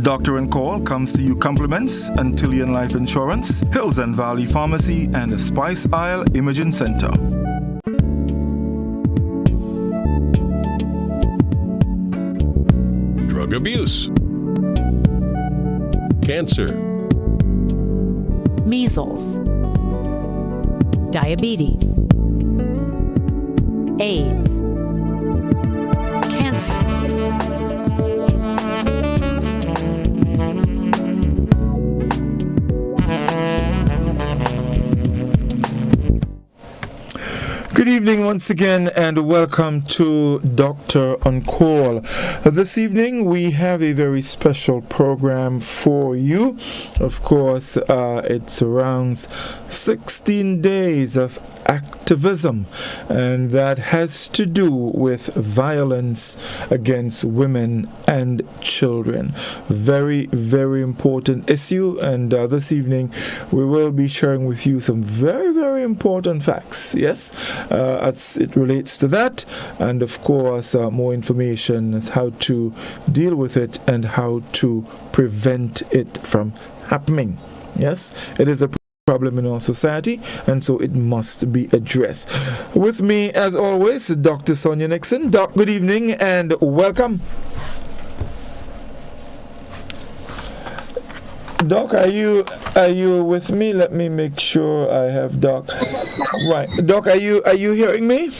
Doctor and Call comes to you compliments Antillian Life Insurance, Hills and Valley Pharmacy, and the Spice Isle Imaging Center. Drug abuse, cancer, measles, diabetes, AIDS, cancer. Good evening once again and welcome to Doctor on Call. This evening we have a very special program for you. Of course, it surrounds 16 days of activism, and that has to do with violence against women and children. Very, very important issue, and this evening we will be sharing with you some very, very important facts, yes, as it relates to that, and of course more information as how to deal with it and how to prevent it from happening. Yes, it is a problem in our society, and so it must be addressed. With me, as always, Dr. Sonia Nixon. Doc, good evening and welcome. Doc, are you with me? Let me make sure I have Doc. Right, Doc, are you hearing me?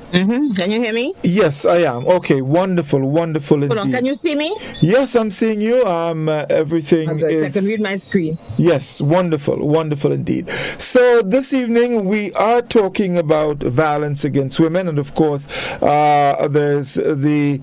Mm-hmm. Can you hear me? Yes, I am. Okay, wonderful indeed. Hold on, can you see me? Yes, I'm seeing you. Everything is... I can read my screen. Yes, wonderful indeed. So this evening we are talking about violence against women, and of course there's the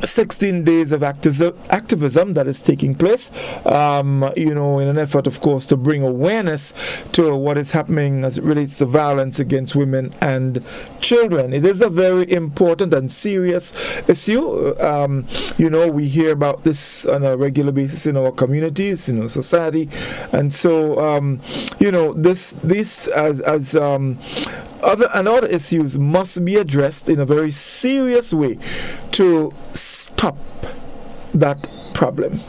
16 days of activism that is taking place, in an effort, of course, to bring awareness to what is happening as it relates to violence against women and children. It is a very important and serious issue. We hear about this on a regular basis in our communities, in our society, and so, this as other issues must be addressed in a very serious way to stop that problem.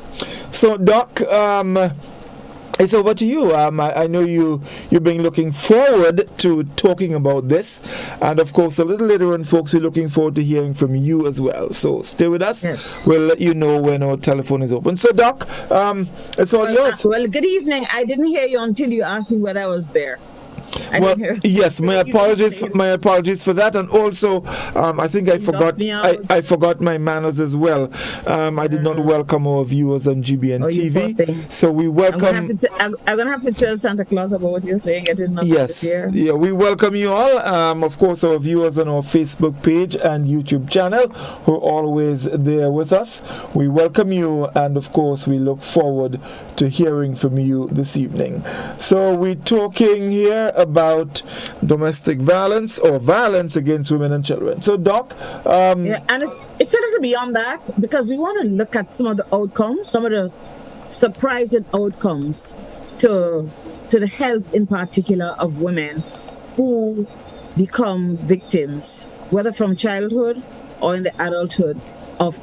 So, Doc, it's over to you. I know you've been looking forward to talking about this, and of course, a little later on, folks, we're looking forward to hearing from you as well. So stay with us. Yes. We'll let you know when our telephone is open. So, Doc, it's all yours. Well, good evening. I didn't hear you until you asked me whether I was there. Yes, my apologies for that, and also I think I forgot my manners as well. I did not welcome our viewers on GBN TV, so we welcome. I'm gonna have to tell Santa Claus about what you're saying. I did not hear. Yeah, we welcome you all. Of course, our viewers on our Facebook page and YouTube channel who are always there with us. We welcome you, and of course, we look forward to hearing from you this evening. So we're talking here about domestic violence or violence against women and children. So, Doc, and it's a little beyond that, because we want to look at some of the outcomes, some of the surprising outcomes to the health in particular of women who become victims, whether from childhood or in the adulthood of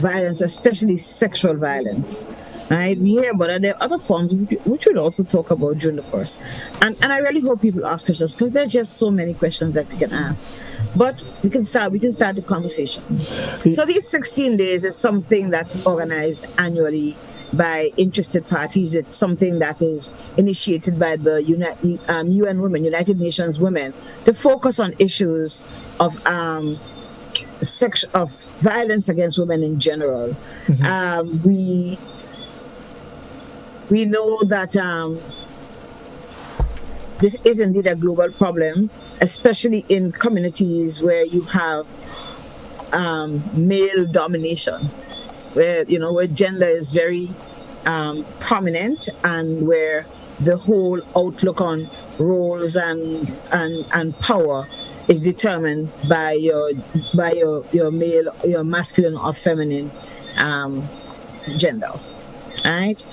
violence, especially sexual violence. Right? We hear about it. There are other forms which we'll also talk about during the course. And I really hope people ask questions, because there's just so many questions that we can ask. But we can start the conversation. So these 16 days is something that's organized annually by interested parties. It's something that is initiated by the UN Women, United Nations Women, to focus on issues of violence against women in general. Mm-hmm. We know that this is indeed a global problem, especially in communities where you have male domination, where gender is very prominent, and where the whole outlook on roles and power is determined by your male, your masculine or feminine gender. Right.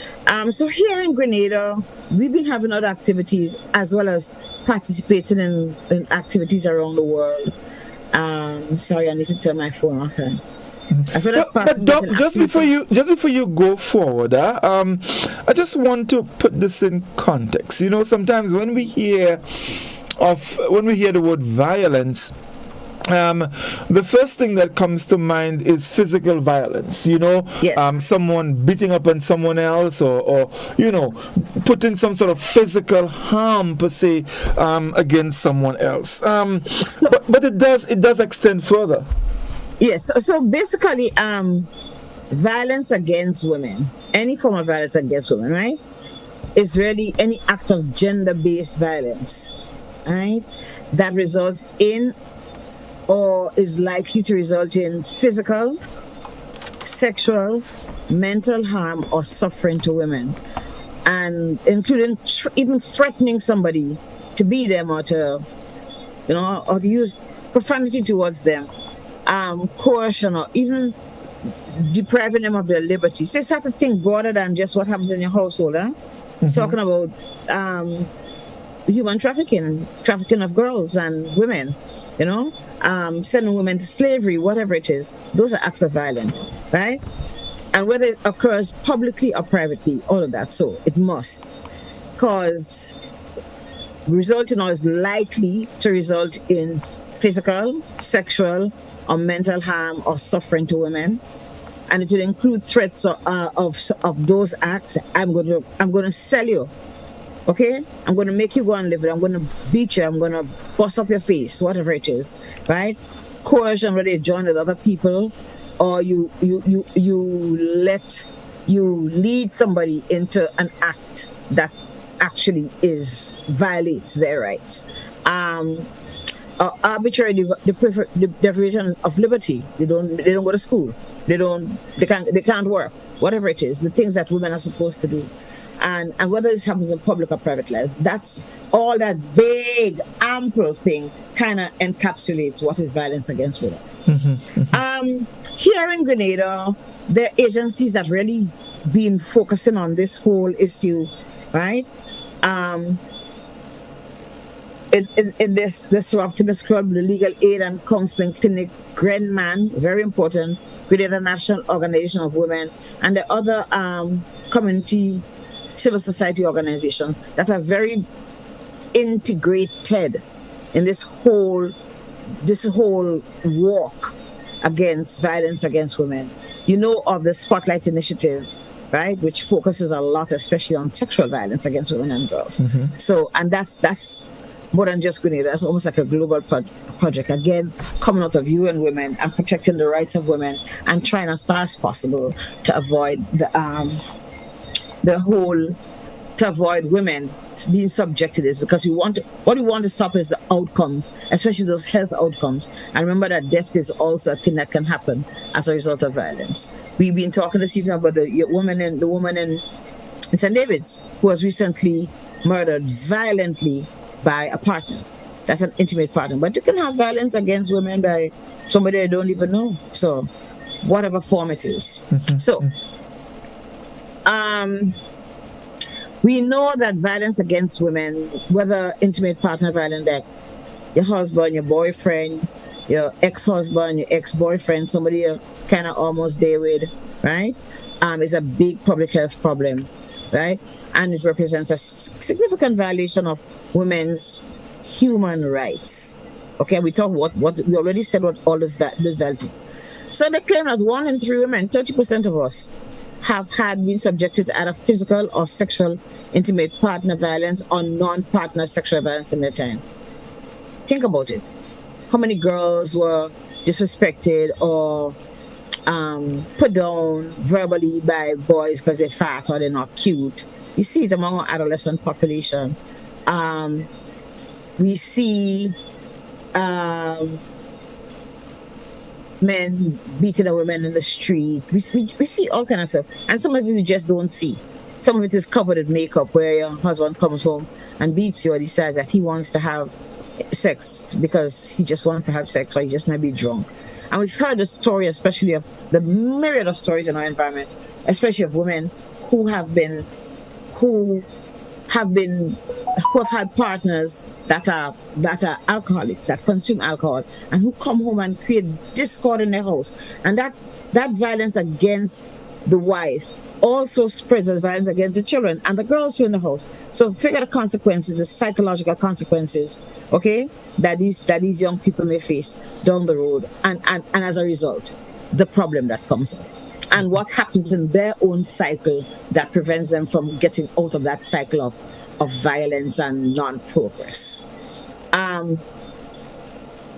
So here in Grenada, we've been having other activities as well as participating in activities around the world. Sorry, I need to turn my phone off. As well as But Doc, just before you go forward, I just want to put this in context. You know, sometimes when we hear the word violence, the first thing that comes to mind is physical violence, you know, yes. Someone beating up on someone else, or you know, putting some sort of physical harm per se against someone else. But it does extend further. Yes. So basically, violence against women, any form of violence against women, right, is really any act of gender-based violence, right, that results in or is likely to result in physical, sexual, mental harm or suffering to women, and including even threatening somebody to beat them or to, you know, or to use profanity towards them, coercion, or even depriving them of their liberty. So it's had to think broader than just what happens in your household. Talking about human trafficking of girls and women, you know, sending women to slavery, whatever it is. Those are acts of violence, right? And whether it occurs publicly or privately, all of that. So it must, because resulting or is likely to result in physical, sexual, or mental harm or suffering to women, and it will include threats of those acts. I'm going to sell you. Okay, I'm going to make you go and live it. I'm going to beat you. I'm going to bust up your face, whatever it is, right? Coercion, whether you join with other people, or you lead somebody into an act that actually violates their rights. Arbitrary deprivation of liberty. They don't go to school. They can't work. Whatever it is, the things that women are supposed to do. And whether this happens in public or private lives, that's all that big, ample thing kind of encapsulates what is violence against women. Here in Grenada, there are agencies that really been focusing on this whole issue, right? In this Optimist Club, the Legal Aid and Counseling Clinic, GrenMan, very important, Grenada National Organization of Women, and the other community civil society organizations that are very integrated in this whole walk against violence against women. You know of the Spotlight Initiative, right, which focuses a lot, especially on sexual violence against women and girls. So, and that's more than just Grenada. That's almost like a global project, again, coming out of UN Women and protecting the rights of women and trying as far as possible to avoid to avoid women being subject to this, because what we want to stop is the outcomes, especially those health outcomes. And remember that death is also a thing that can happen as a result of violence. We've been talking this evening about the woman in St. David's who was recently murdered violently by a partner. That's an intimate partner. But you can have violence against women by somebody I don't even know. So whatever form it is. So we know that violence against women, whether intimate partner violence, like your husband, your boyfriend, your ex-husband, your ex-boyfriend, somebody you're kind of almost there with, right, is a big public health problem, right? And it represents a significant violation of women's human rights. Okay, we talk what we already said what all those values. So they claim that 1 in 3 women, 30% of us, have been subjected to either physical or sexual intimate partner violence or non-partner sexual violence in their time. Think about it. How many girls were disrespected or put down verbally by boys because they're fat or they're not cute? We see it among our adolescent population. We see men beating a woman in the street. We see all kinds of stuff. And some of it we just don't see. Some of it is covered in makeup, where your husband comes home and beats you or decides that he wants to have sex because he just wants to have sex, or he just might be drunk. And we've heard the story, especially of the myriad of stories in our environment, especially of women who have been who have had partners that are alcoholics, that consume alcohol, and who come home and create discord in their house, and that violence against the wife also spreads as violence against the children and the girls who are in the house. So figure the consequences, the psychological consequences, okay, that these young people may face down the road, and as a result, the problem that comes up. And what happens in their own cycle that prevents them from getting out of that cycle of violence and non-progress.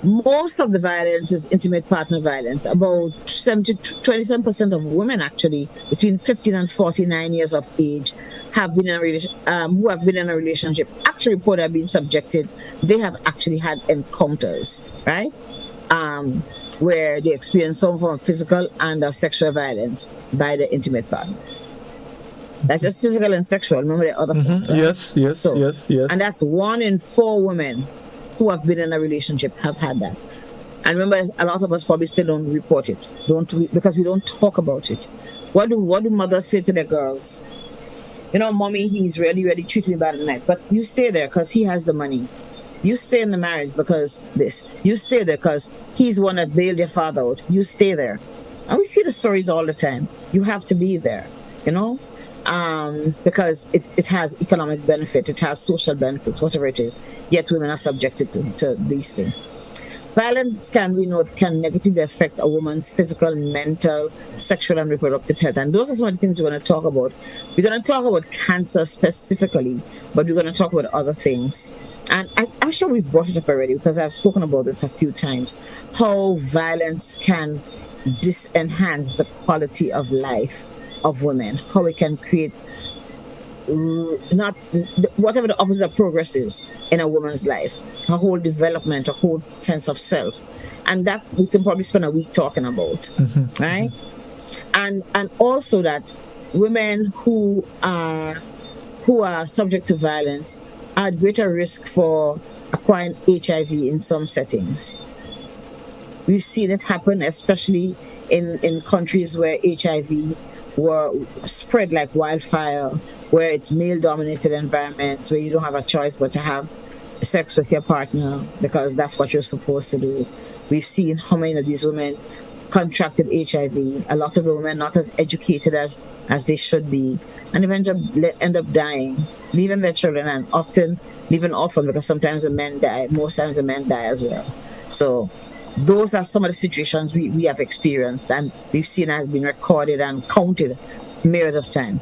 Most of the violence is intimate partner violence. About 27% of women, actually, between 15 and 49 years of age, have been in who have been in a relationship, actually report have been subjected. They have actually had encounters, right? Where they experience some form of physical and sexual violence by their intimate partners. That's just physical and sexual. Remember the other forms, right? Yes. And that's 1 in 4 women who have been in a relationship have had that. And remember, a lot of us probably still don't report it, because we don't talk about it. What do mothers say to their girls? You know, mommy, he's really treating me bad at night, but you stay there because he has the money. You stay in the marriage because this. You stay there because he's the one that bailed your father out. You stay there. And we see the stories all the time. You have to be there, you know, because it has economic benefit, it has social benefits, whatever it is. Yet women are subjected to these things. Violence can negatively affect a woman's physical, mental, sexual, and reproductive health. And those are some of the things we're going to talk about. We're going to talk about cancer specifically, but we're going to talk about other things. And I'm sure we've brought it up already because I've spoken about this a few times, how violence can disenhance the quality of life of women, how it can create not whatever the opposite of progress is in a woman's life, her whole development, her whole sense of self. And that we can probably spend a week talking about, right? And also that women who are subject to violence are at greater risk for acquiring HIV in some settings. We've seen it happen, especially in countries where HIV were spread like wildfire, where it's male-dominated environments, where you don't have a choice but to have sex with your partner because that's what you're supposed to do. We've seen how many of these women contracted HIV. A lot of the women not as educated as they should be, and eventually end up dying, leaving their children, and often leaving orphan because sometimes the men die. Most times the men die as well. So those are some of the situations we have experienced and we've seen has been recorded and counted myriad of time.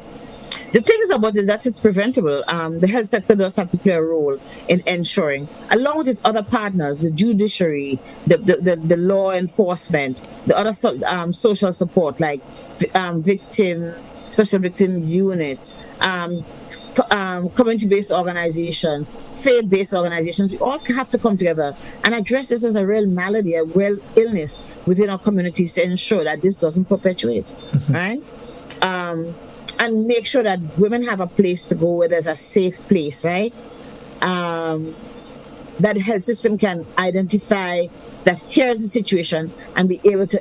The thing is about is that it's preventable. The health sector does have to play a role in ensuring, along with its other partners, the judiciary, the law enforcement, the other social support like special victims units, community-based organizations, faith-based organizations. We all have to come together and address this as a real malady, a real illness within our communities to ensure that this doesn't perpetuate, right? And make sure that women have a place to go where there's a safe place, right? That the health system can identify that here's the situation and be able to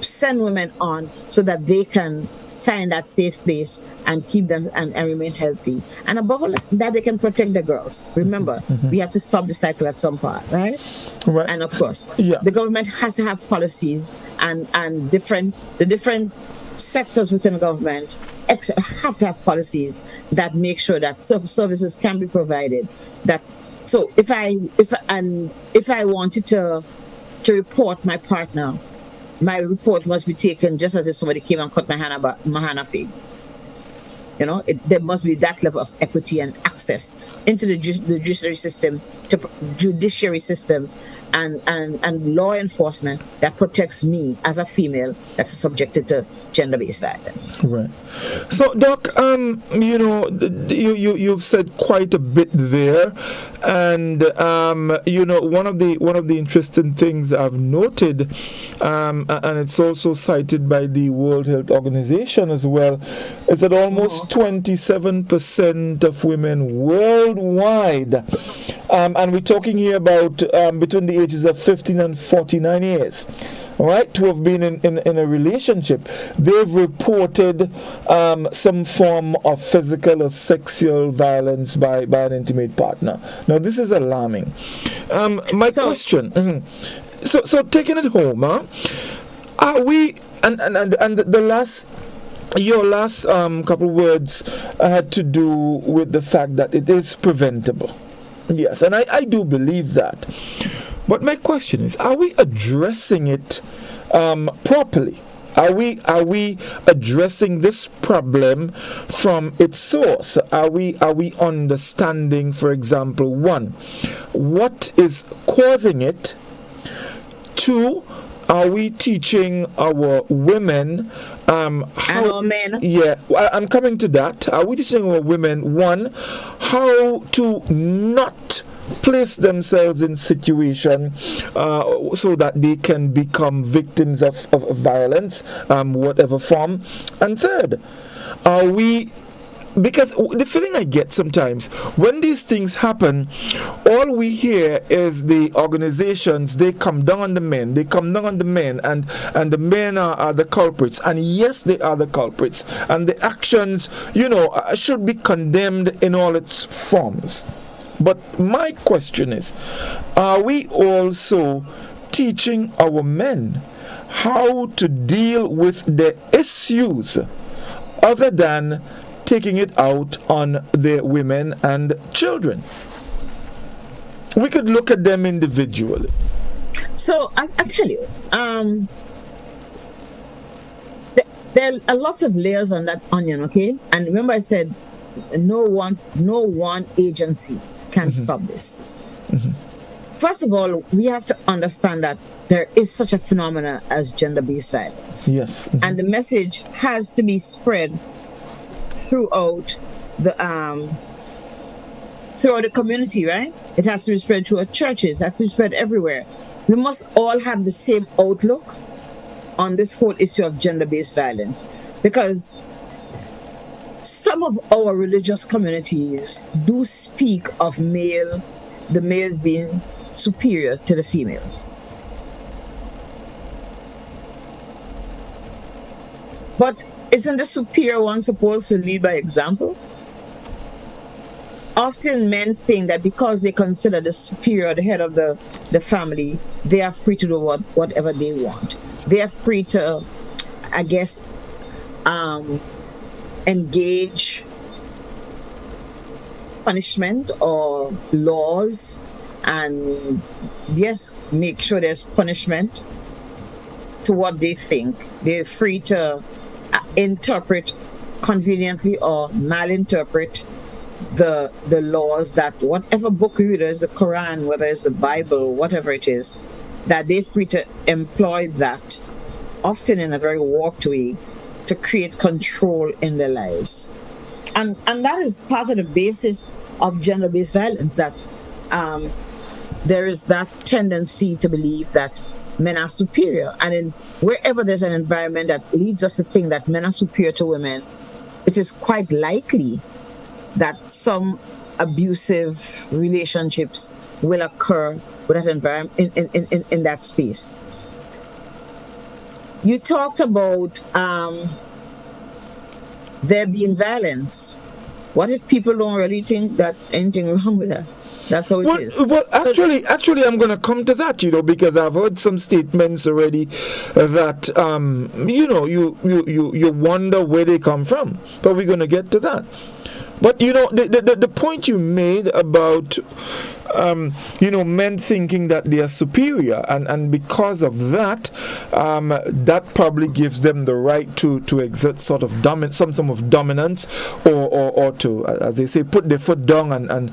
send women on so that they can find that safe place and keep them and remain healthy. And above all that, they can protect the girls. Remember, we have to stop the cycle at some part, right? Right. And of course, the government has to have policies and the different sectors within the government have to have policies that make sure that services can be provided. So if I wanted to report my partner, my report must be taken just as if somebody came and cut my hand off. You know, there must be that level of equity and access into the judiciary system, and law enforcement that protects me as a female that's subjected to gender-based violence. Right. So, Doc, you know, you've said quite a bit there, and you know, one of the interesting things I've noted, and it's also cited by the World Health Organization as well, is that almost 27% of women worldwide, and we're talking here about between the ages of 15 and 49 years, right, to have been in a relationship, they've reported some form of physical or sexual violence by an intimate partner. Now, this is alarming. My question, so taking it home, are we, and the last, your last couple words had to do with the fact that it is preventable. Yes, and I do believe that. But my question is, are we addressing it properly? Are we addressing this problem from its source? Are we understanding, for example, one, what is causing it? Two, are we teaching our women how, and our men? Yeah, I'm coming to that. Are we teaching our women, one, how to not place themselves in situation so that they can become victims of violence, whatever form? And third, are we, because the feeling I get sometimes when these things happen, all we hear is the organizations, they come down on the men, and the men are the culprits. And yes, they are the culprits, and the actions, should be condemned in all its forms. But my question is, are we also teaching our men how to deal with the issues other than taking it out on their women and children? We could look at them individually. So I tell you, there are lots of layers on that onion, okay? And remember I said no one agency can stop this. First of all, we have to understand that there is such a phenomenon as gender-based violence. Yes. And the message has to be spread throughout the community, right? It has to be spread through churches, it has to be spread everywhere. We must all have the same outlook on this whole issue of gender-based violence, because some of our religious communities do speak of the males being superior to the females. But isn't the superior one supposed to lead by example? Often men think that because they consider the superior, the head of the family, they are free to do whatever they want. They are free to, I guess, engage punishment or laws, and yes, make sure there's punishment to what they think. They're free to interpret conveniently or malinterpret the laws, that whatever book you read, whether it's the Quran, whether it's the Bible, whatever it is, that they're free to employ that, often in a very warped way, to create control in their lives. And that is part of the basis of gender-based violence, that there is that tendency to believe that men are superior. And wherever there's an environment that leads us to think that men are superior to women, it is quite likely that some abusive relationships will occur with that environment in that space. You talked about there being violence. What if people don't really think that anything wrong with that? That's how it is. Well, actually, I'm going to come to that, because I've heard some statements already that, you wonder where they come from. But we're going to get to that. But, the point you made about, men thinking that they are superior, and because of that, that probably gives them the right to exert sort of some form of dominance, or to, as they say, put their foot down and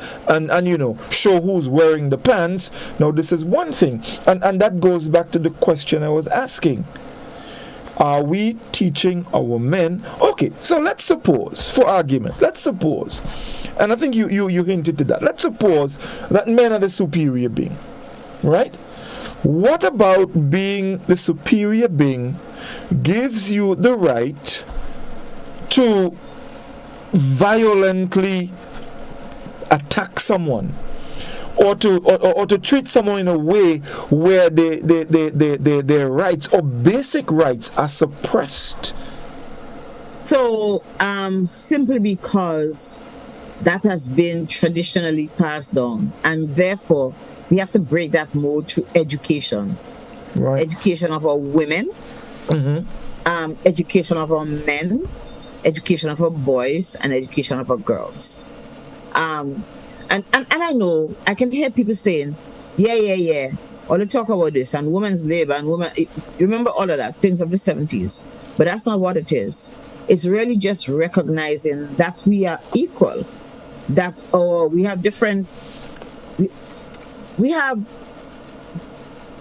show who's wearing the pants. Now, this is one thing, and that goes back to the question I was asking. Are we teaching our men? Okay, so let's suppose, for argument, and I think you hinted to that. Let's suppose that men are the superior being, right? What about being the superior being gives you the right to violently attack someone, or to treat someone in a way where their rights or basic rights are suppressed? So, simply because that has been traditionally passed on, and therefore we have to break that mold through education. Right. Education of our women, education of our men, education of our boys, and education of our girls. And I know I can hear people saying, yeah. Or they talk about this and women's labor and women. Remember all of that, things of the 70s. But that's not what it is. It's really just recognizing that we are equal, that we have different, we have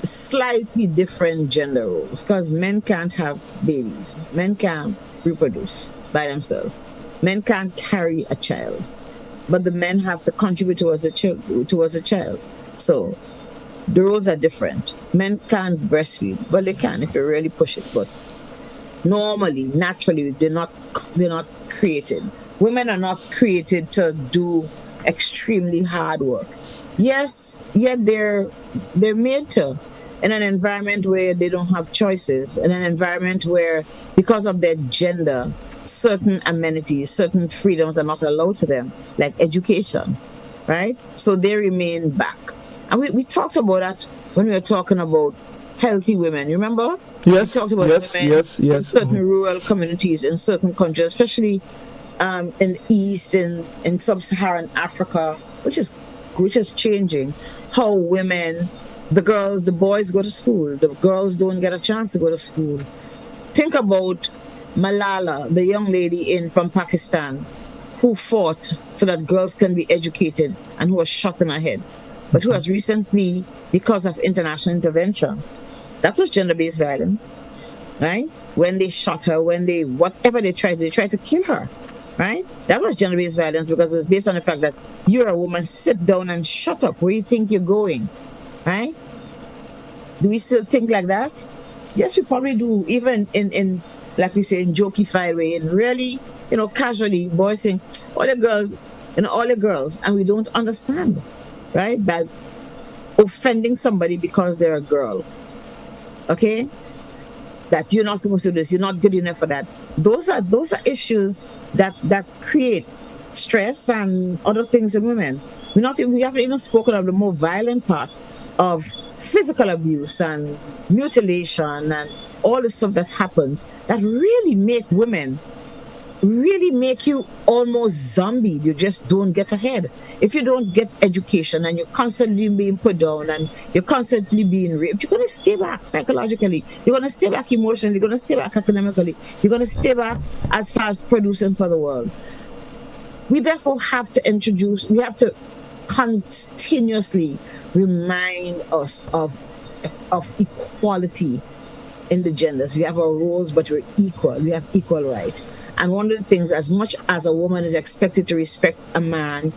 slightly different gender roles, because men can't have babies, men can't reproduce by themselves, men can't carry a child, but the men have to contribute towards a child. So the roles are different. Men can't breastfeed, but they can if you really push it. But normally, naturally, they're not created. Women are not created to do extremely hard work. Yes, yet they're made to, in an environment where they don't have choices, in an environment where, because of their gender, certain amenities, certain freedoms are not allowed to them, like education, right? So they remain back. And we talked about that when we were talking about healthy women. You remember? Yes, we talked about women in certain rural communities in certain countries, especially in the East, in sub-Saharan Africa, which is changing. How women, the boys go to school, the girls don't get a chance to go to school. Think about Malala, the young lady from Pakistan, who fought so that girls can be educated and who was shot in her head, but who has recently, because of international intervention, that was gender-based violence, right? When they shot her, whatever they tried to kill her, right? That was gender-based violence because it was based on the fact that you're a woman, sit down and shut up. Where do you think you're going, right? Do we still think like that? Yes, we probably do, even in like we say, in jokey way, and really, casually, boys saying, all the girls, and we don't understand, right? By offending somebody because they're a girl, okay? That you're not supposed to do this, you're not good enough for that. Those are issues that create stress and other things in women. We haven't even spoken of the more violent part of physical abuse and mutilation and all the stuff that happens that really make you almost zombie. You just don't get ahead. If you don't get education and you're constantly being put down and you're constantly being raped, you're going to stay back psychologically. You're going to stay back emotionally. You're going to stay back academically. You're going to stay back as far as producing for the world. We therefore have to continuously remind us of equality in the genders. We have our roles, but we're equal. We have equal right. And one of the things, as much as a woman is expected to respect a man,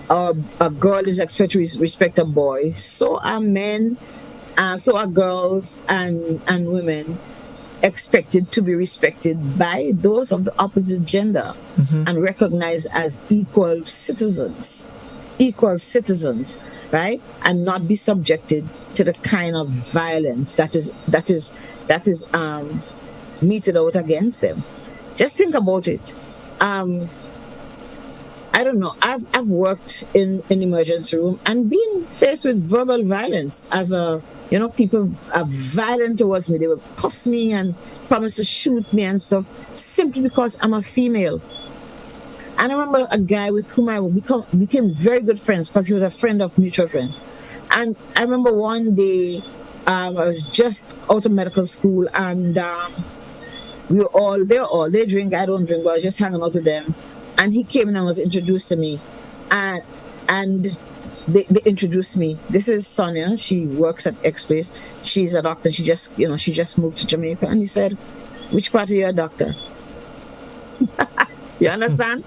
or a girl is expected to respect a boy, so are men, so are girls and women expected to be respected by those of the opposite gender and recognized as equal citizens, right? And not be subjected to the kind of violence that is meted out against them. Just think about it. I don't know. I've worked in an emergency room and been faced with verbal violence as people are violent towards me. They would cuss me and promise to shoot me and stuff simply because I'm a female. And I remember a guy with whom I became very good friends because he was a friend of mutual friends. And I remember one day I was just out of medical school and they drink, I don't drink, but I was just hanging out with them. And he came in and was introduced to me. And they introduced me. This is Sonia. She works at X Place. She's a doctor. She just moved to Jamaica. And he said, "Which part are you a doctor?" You understand?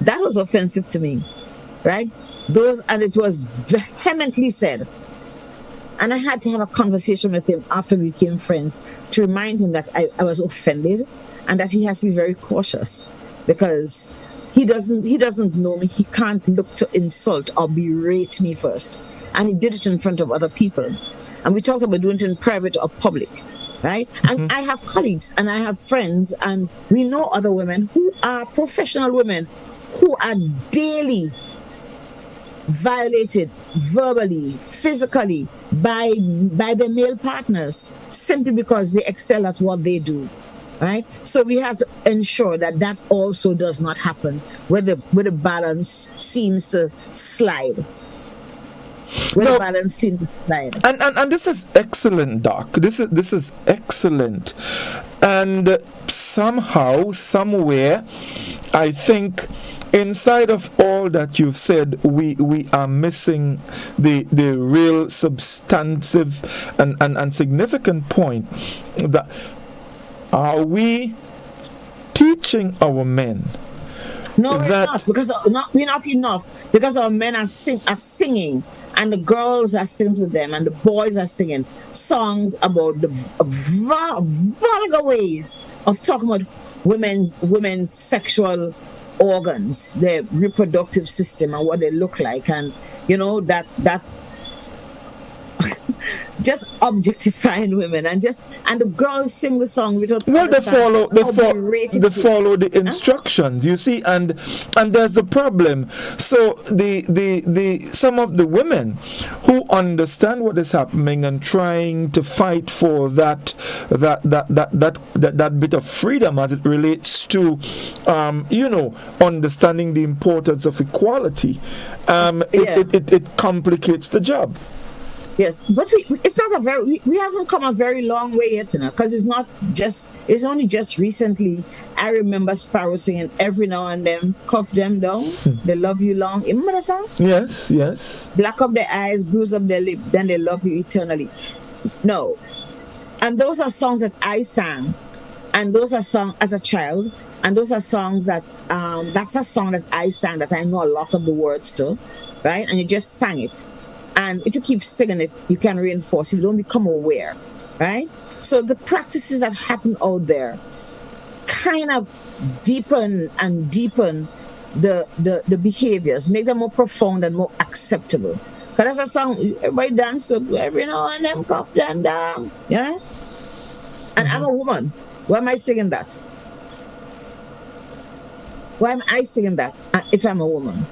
That was offensive to me, right? And it was vehemently said. And I had to have a conversation with him after we became friends to remind him that I was offended and that he has to be very cautious because he doesn't know me. He can't look to insult or berate me first. and he did it in front of other people. And we talked about doing it in private or public, right? And I have colleagues and I have friends, and we know other women who are professional women who are daily violated verbally, physically by their male partners simply because they excel at what they do, right? So we have to ensure that that also does not happen, where the balance seems to slide. The balance seems to slide. And this is excellent, Doc. This is excellent. And somehow, somewhere, I think inside of all that you've said, we are missing the real substantive and significant point. That are we teaching our men? No, we're not, because we're not enough, because our men are singing, and the girls are singing with them, and the boys are singing songs about the vulgar ways of talking about women's sexual organs, their reproductive system, and what they look like, and that just objectifying women, and the girls sing the song without they follow the instructions, you see, and there's the problem. So the some of the women who understand what is happening and trying to fight for that bit of freedom as it relates to understanding the importance of equality, it complicates the job. Yes, but it's not we haven't come a very long way yet, because it's only just recently. I remember Sparrow singing every now and then, cuff them down, they love you long. You remember that song? Yes. Black up their eyes, bruise up their lip, then they love you eternally. No. And those are songs that I sang, and those are songs as a child, and those are songs that, that's a song that I sang that I know a lot of the words to, right? And you just sang it. And if you keep singing it, you can reinforce it. You don't become aware, right? So the practices that happen out there kind of deepen the behaviors, make them more profound and more acceptable. Because that's a song, everybody dance every now and then, cuff them down, yeah? And I'm a woman. Why am I singing that? Why am I singing that if I'm a woman?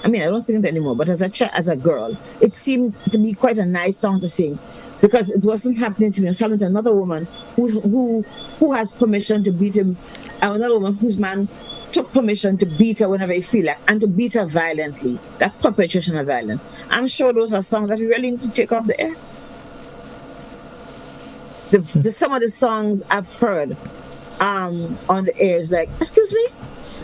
I mean, I don't sing it anymore, but as a girl, it seemed to be quite a nice song to sing, because it wasn't happening to me. I was talking to another woman who has permission to beat him, and another woman whose man took permission to beat her whenever he feel like, and to beat her violently. That perpetration of violence. I'm sure those are songs that we really need to take off the air. Some of the songs I've heard on the air is like, excuse me,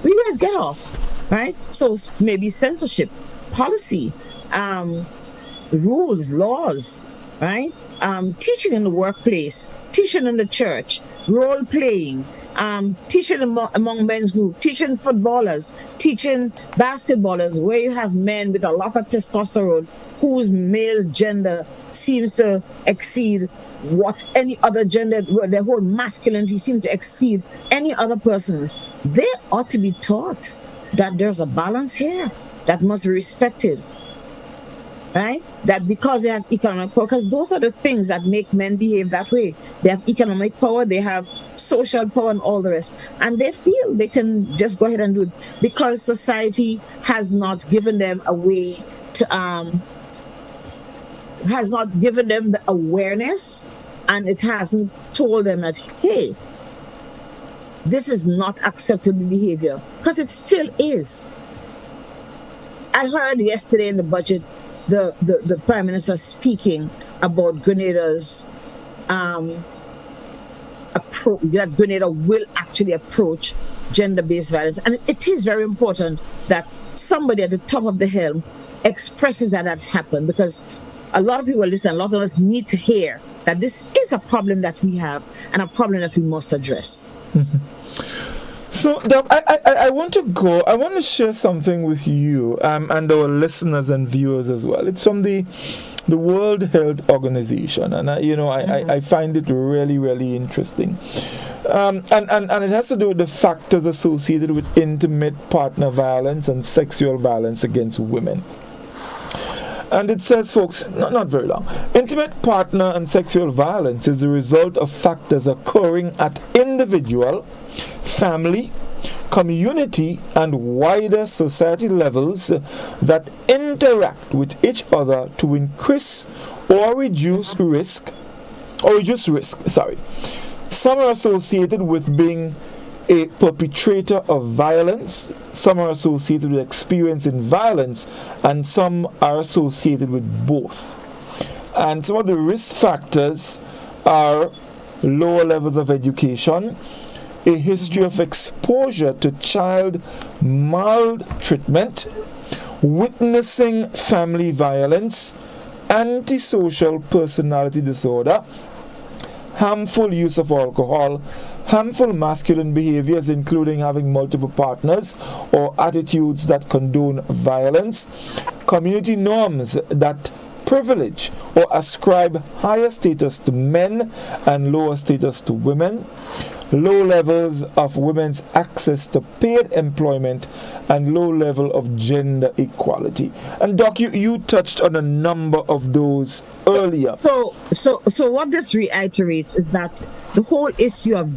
will you guys get off? Right? So maybe censorship, policy, rules, laws, right? Teaching in the workplace, teaching in the church, role playing, teaching among men's group, teaching footballers, teaching basketballers, where you have men with a lot of testosterone whose male gender seems to exceed what any other gender, their whole masculinity seems to exceed any other person's. They ought to be taught that there's a balance here that must be respected, right? That because they have economic power, because those are the things that make men behave that way. They have economic power, they have social power, and all the rest, and they feel they can just go ahead and do it because society has not given them a way to has not given them the awareness, and it hasn't told them that, hey, this is not acceptable behavior, because it still is. I heard yesterday in the budget the Prime Minister speaking about Grenada's approach, that Grenada will actually approach gender-based violence. And it is very important that somebody at the top of the helm expresses that that's happened, because a lot of people listen, a lot of us need to hear that this is a problem that we have and a problem that we must address. So, Doc, I want to share something with you and our listeners and viewers as well. It's from the World Health Organization, and I find it really, really interesting. And it has to do with the factors associated with intimate partner violence and sexual violence against women. And it says, folks, not very long. Intimate partner and sexual violence is the result of factors occurring at individual, family, community, and wider society levels that interact with each other to increase or reduce risk. Some are associated with being a perpetrator of violence, some are associated with experiencing violence, and some are associated with both. And some of the risk factors are lower levels of education, a history of exposure to child maltreatment, witnessing family violence, antisocial personality disorder, harmful use of alcohol, harmful masculine behaviors including having multiple partners or attitudes that condone violence, community norms that privilege or ascribe higher status to men and lower status to women, low levels of women's access to paid employment, and low level of gender equality. And Doc, you touched on a number of those earlier. So what this reiterates is that the whole issue of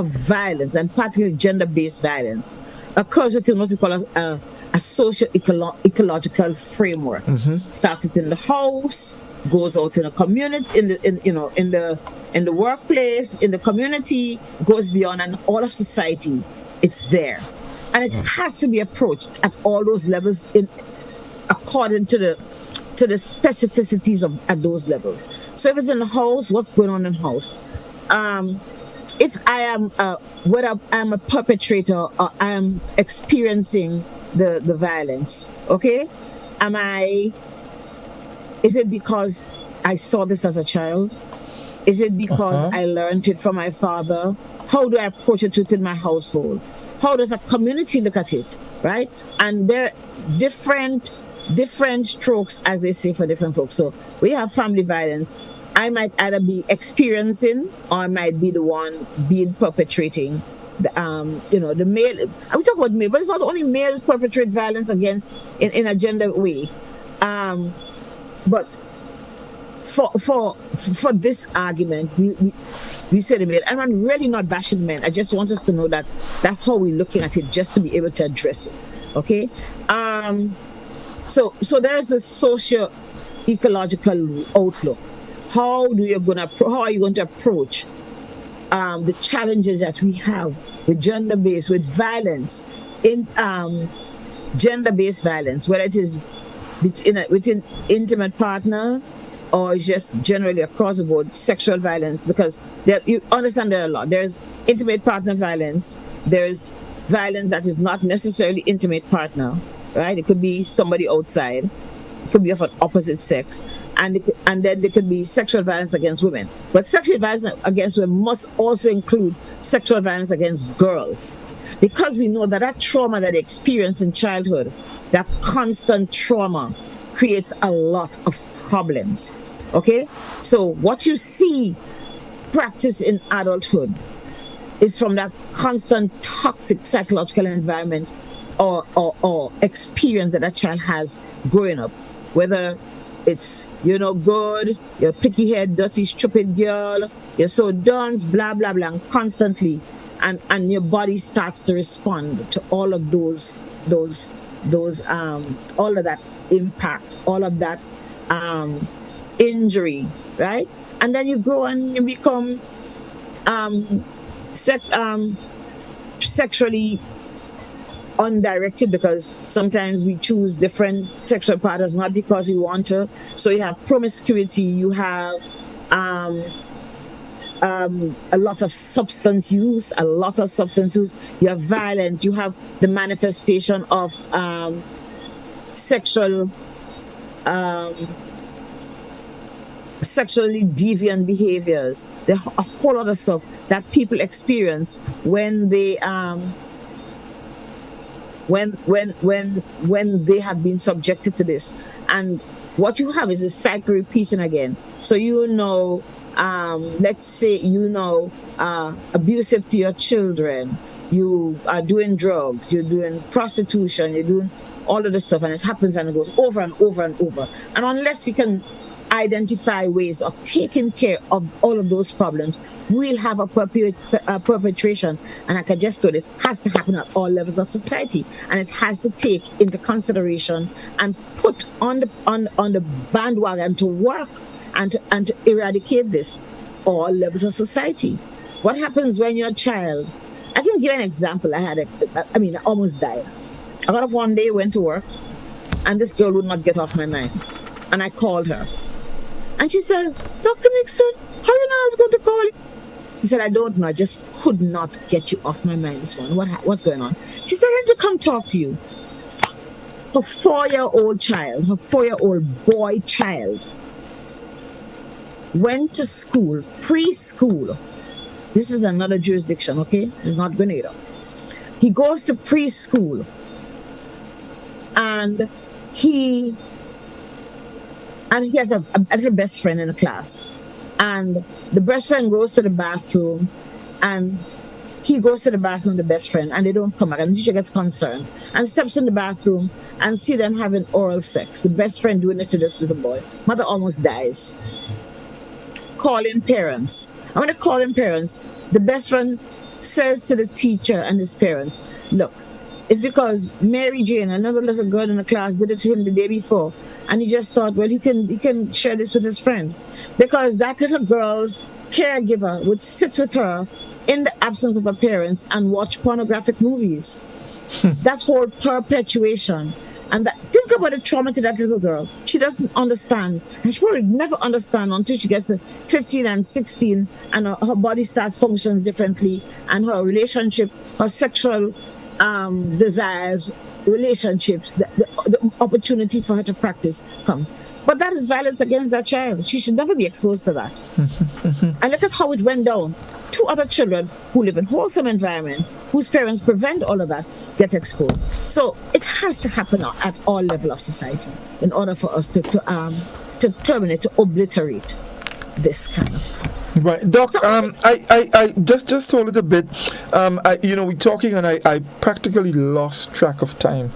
violence, and particularly gender-based violence, occurs within what we call a social ecological framework. Starts within the house, goes out in the community, in the workplace, in the community, goes beyond, and all of society. It's there, and it has to be approached at all those levels according to the specificities at those levels. So if it's in the house, what's going on in the house? If I am whether I'm a perpetrator or I am experiencing the violence, okay? Is it because I saw this as a child? Is it because I learned it from my father? How do I approach it within my household? How does a community look at it, right? And there are different strokes, as they say, for different folks. So we have family violence. I might either be experiencing or I might be the one being perpetrating the male. We talk about male, but it's not only males perpetrate violence against in a gender way. But for this argument, we say the male, and I'm really not bashing men. I just want us to know that that's how we're looking at it, just to be able to address it. Okay. So there's a socio ecological outlook. How are you going to approach the challenges that we have with gender-based, with violence, in gender-based violence, whether it is within intimate partner or just generally across the board, sexual violence, because you understand there are a lot. There's intimate partner violence, there's violence that is not necessarily intimate partner, right? It could be somebody outside, it could be of an opposite sex, and then there could be sexual violence against women. But sexual violence against women must also include sexual violence against girls, because we know that trauma that they experience in childhood, that constant trauma, creates a lot of problems. Okay? So what you see practice in adulthood is from that constant toxic psychological environment or experience that child has growing up. Whether it's you're no good, you're picky head, dirty, stupid girl, you're so dunce, blah, blah, blah, constantly. And your body starts to respond to all of those all of that impact, all of that injury, right? And then you grow and you become sexually undirected, because sometimes we choose different sexual partners not because we want to. So you have promiscuity, you have a lot of substance use, you have violence, you have the manifestation of sexually deviant behaviors. There's a whole lot of stuff that people experience when they when they have been subjected to this. And what you have is a cycle repeating again. So let's say abusive to your children, you are doing drugs, you're doing prostitution, you're doing all of this stuff, and it happens and it goes over and over and over. And unless we can identify ways of taking care of all of those problems, we'll have a perpetration. And like I just told, it has to happen at all levels of society, and it has to take into consideration and put on the bandwagon to work and to eradicate this all levels of society. What happens when you're a child? I can give you an example. I almost died. I got up one day, went to work, and this girl would not get off my mind. And I called her. And she says, Dr. Nixon, how you know I was going to call you? He said, I don't know. I just could not get you off my mind this morning. What's going on? She said, I want to come talk to you. Her 4-year-old boy child, went to school, preschool. This is another jurisdiction, okay? This is not Grenada. He goes to preschool, and he has a little best friend in the class. And the best friend goes to the bathroom, and he goes to the bathroom, the best friend, and they don't come back. And the teacher gets concerned and steps in the bathroom and see them having oral sex. The best friend doing it to this little boy. Mother almost dies. Calling parents. And when they call in parents, the best friend says to the teacher and his parents, look, it's because Mary Jane, another little girl in the class, did it to him the day before. And he just thought, well, he can share this with his friend. Because that little girl's caregiver would sit with her in the absence of her parents and watch pornographic movies. That whole perpetuation. And think about the trauma to that little girl. She doesn't understand. And she will never understand until she gets to 15 and 16 and her body starts functions differently, and her relationship, her sexual desires, relationships, the opportunity for her to practice comes. But that is violence against that child. She should never be exposed to that. And look at how it went down. 2 other children who live in wholesome environments, whose parents prevent all of that, get exposed. So it has to happen at all levels of society in order for us to terminate, to obliterate this kind of stuff. Right, Doc. I just a little bit. We're talking, and I practically lost track of time.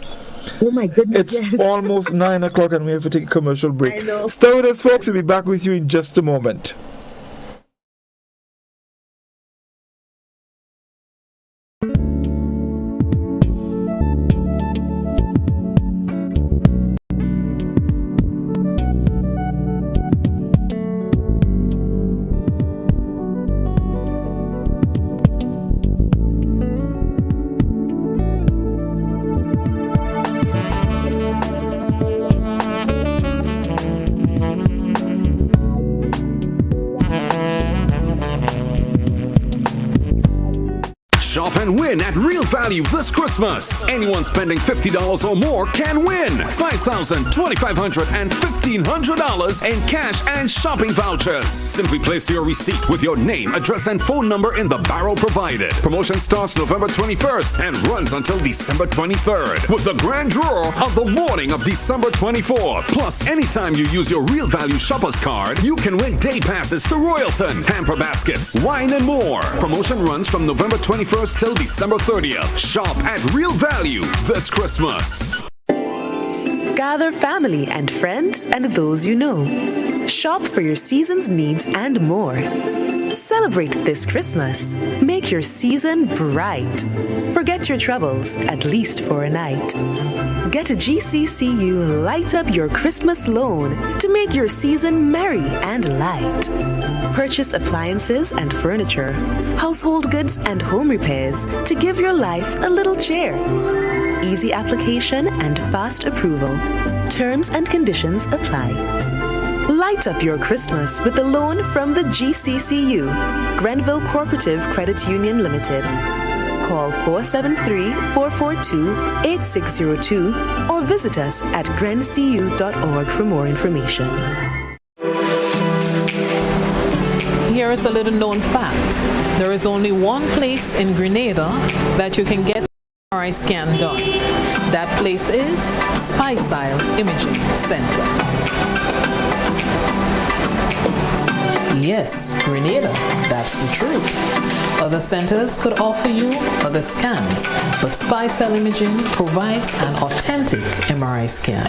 Oh my goodness! It's almost 9 o'clock, and we have to take a commercial break. I know. Stay with us, folks. We'll be back with you in just a moment. Shop and win at Real Value this Christmas. Anyone spending $50 or more can win $5,000, $2,500, and $1,500 in cash and shopping vouchers. Simply place your receipt with your name, address, and phone number in the barrel provided. Promotion starts November 21st and runs until December 23rd with the grand draw of the morning of December 24th. Plus, anytime you use your Real Value Shoppers card, you can win day passes to Royalton, hamper baskets, wine, and more. Promotion runs from November 21st till December 30th. Shop at Real Value this Christmas. Gather family and friends and those you know. Shop for your season's needs and more. Celebrate this Christmas. Make your season bright. Forget your troubles, at least for a night. Get a GCCU Light Up Your Christmas loan to make your season merry and light. Purchase appliances and furniture, household goods and home repairs to give your life a little cheer. Easy application and fast approval. Terms and conditions apply. Light up your Christmas with a loan from the GCCU, Grenville Cooperative Credit Union Limited. Call 473-442-8602 or visit us at grencu.org for more information. Here is a little known fact. There is only one place in Grenada that you can get MRI scan done. That place is Speysile Imaging Center. Yes, Grenada, that's the truth. Other centers could offer you other scans, but Spy Cell Imaging provides an authentic MRI scan.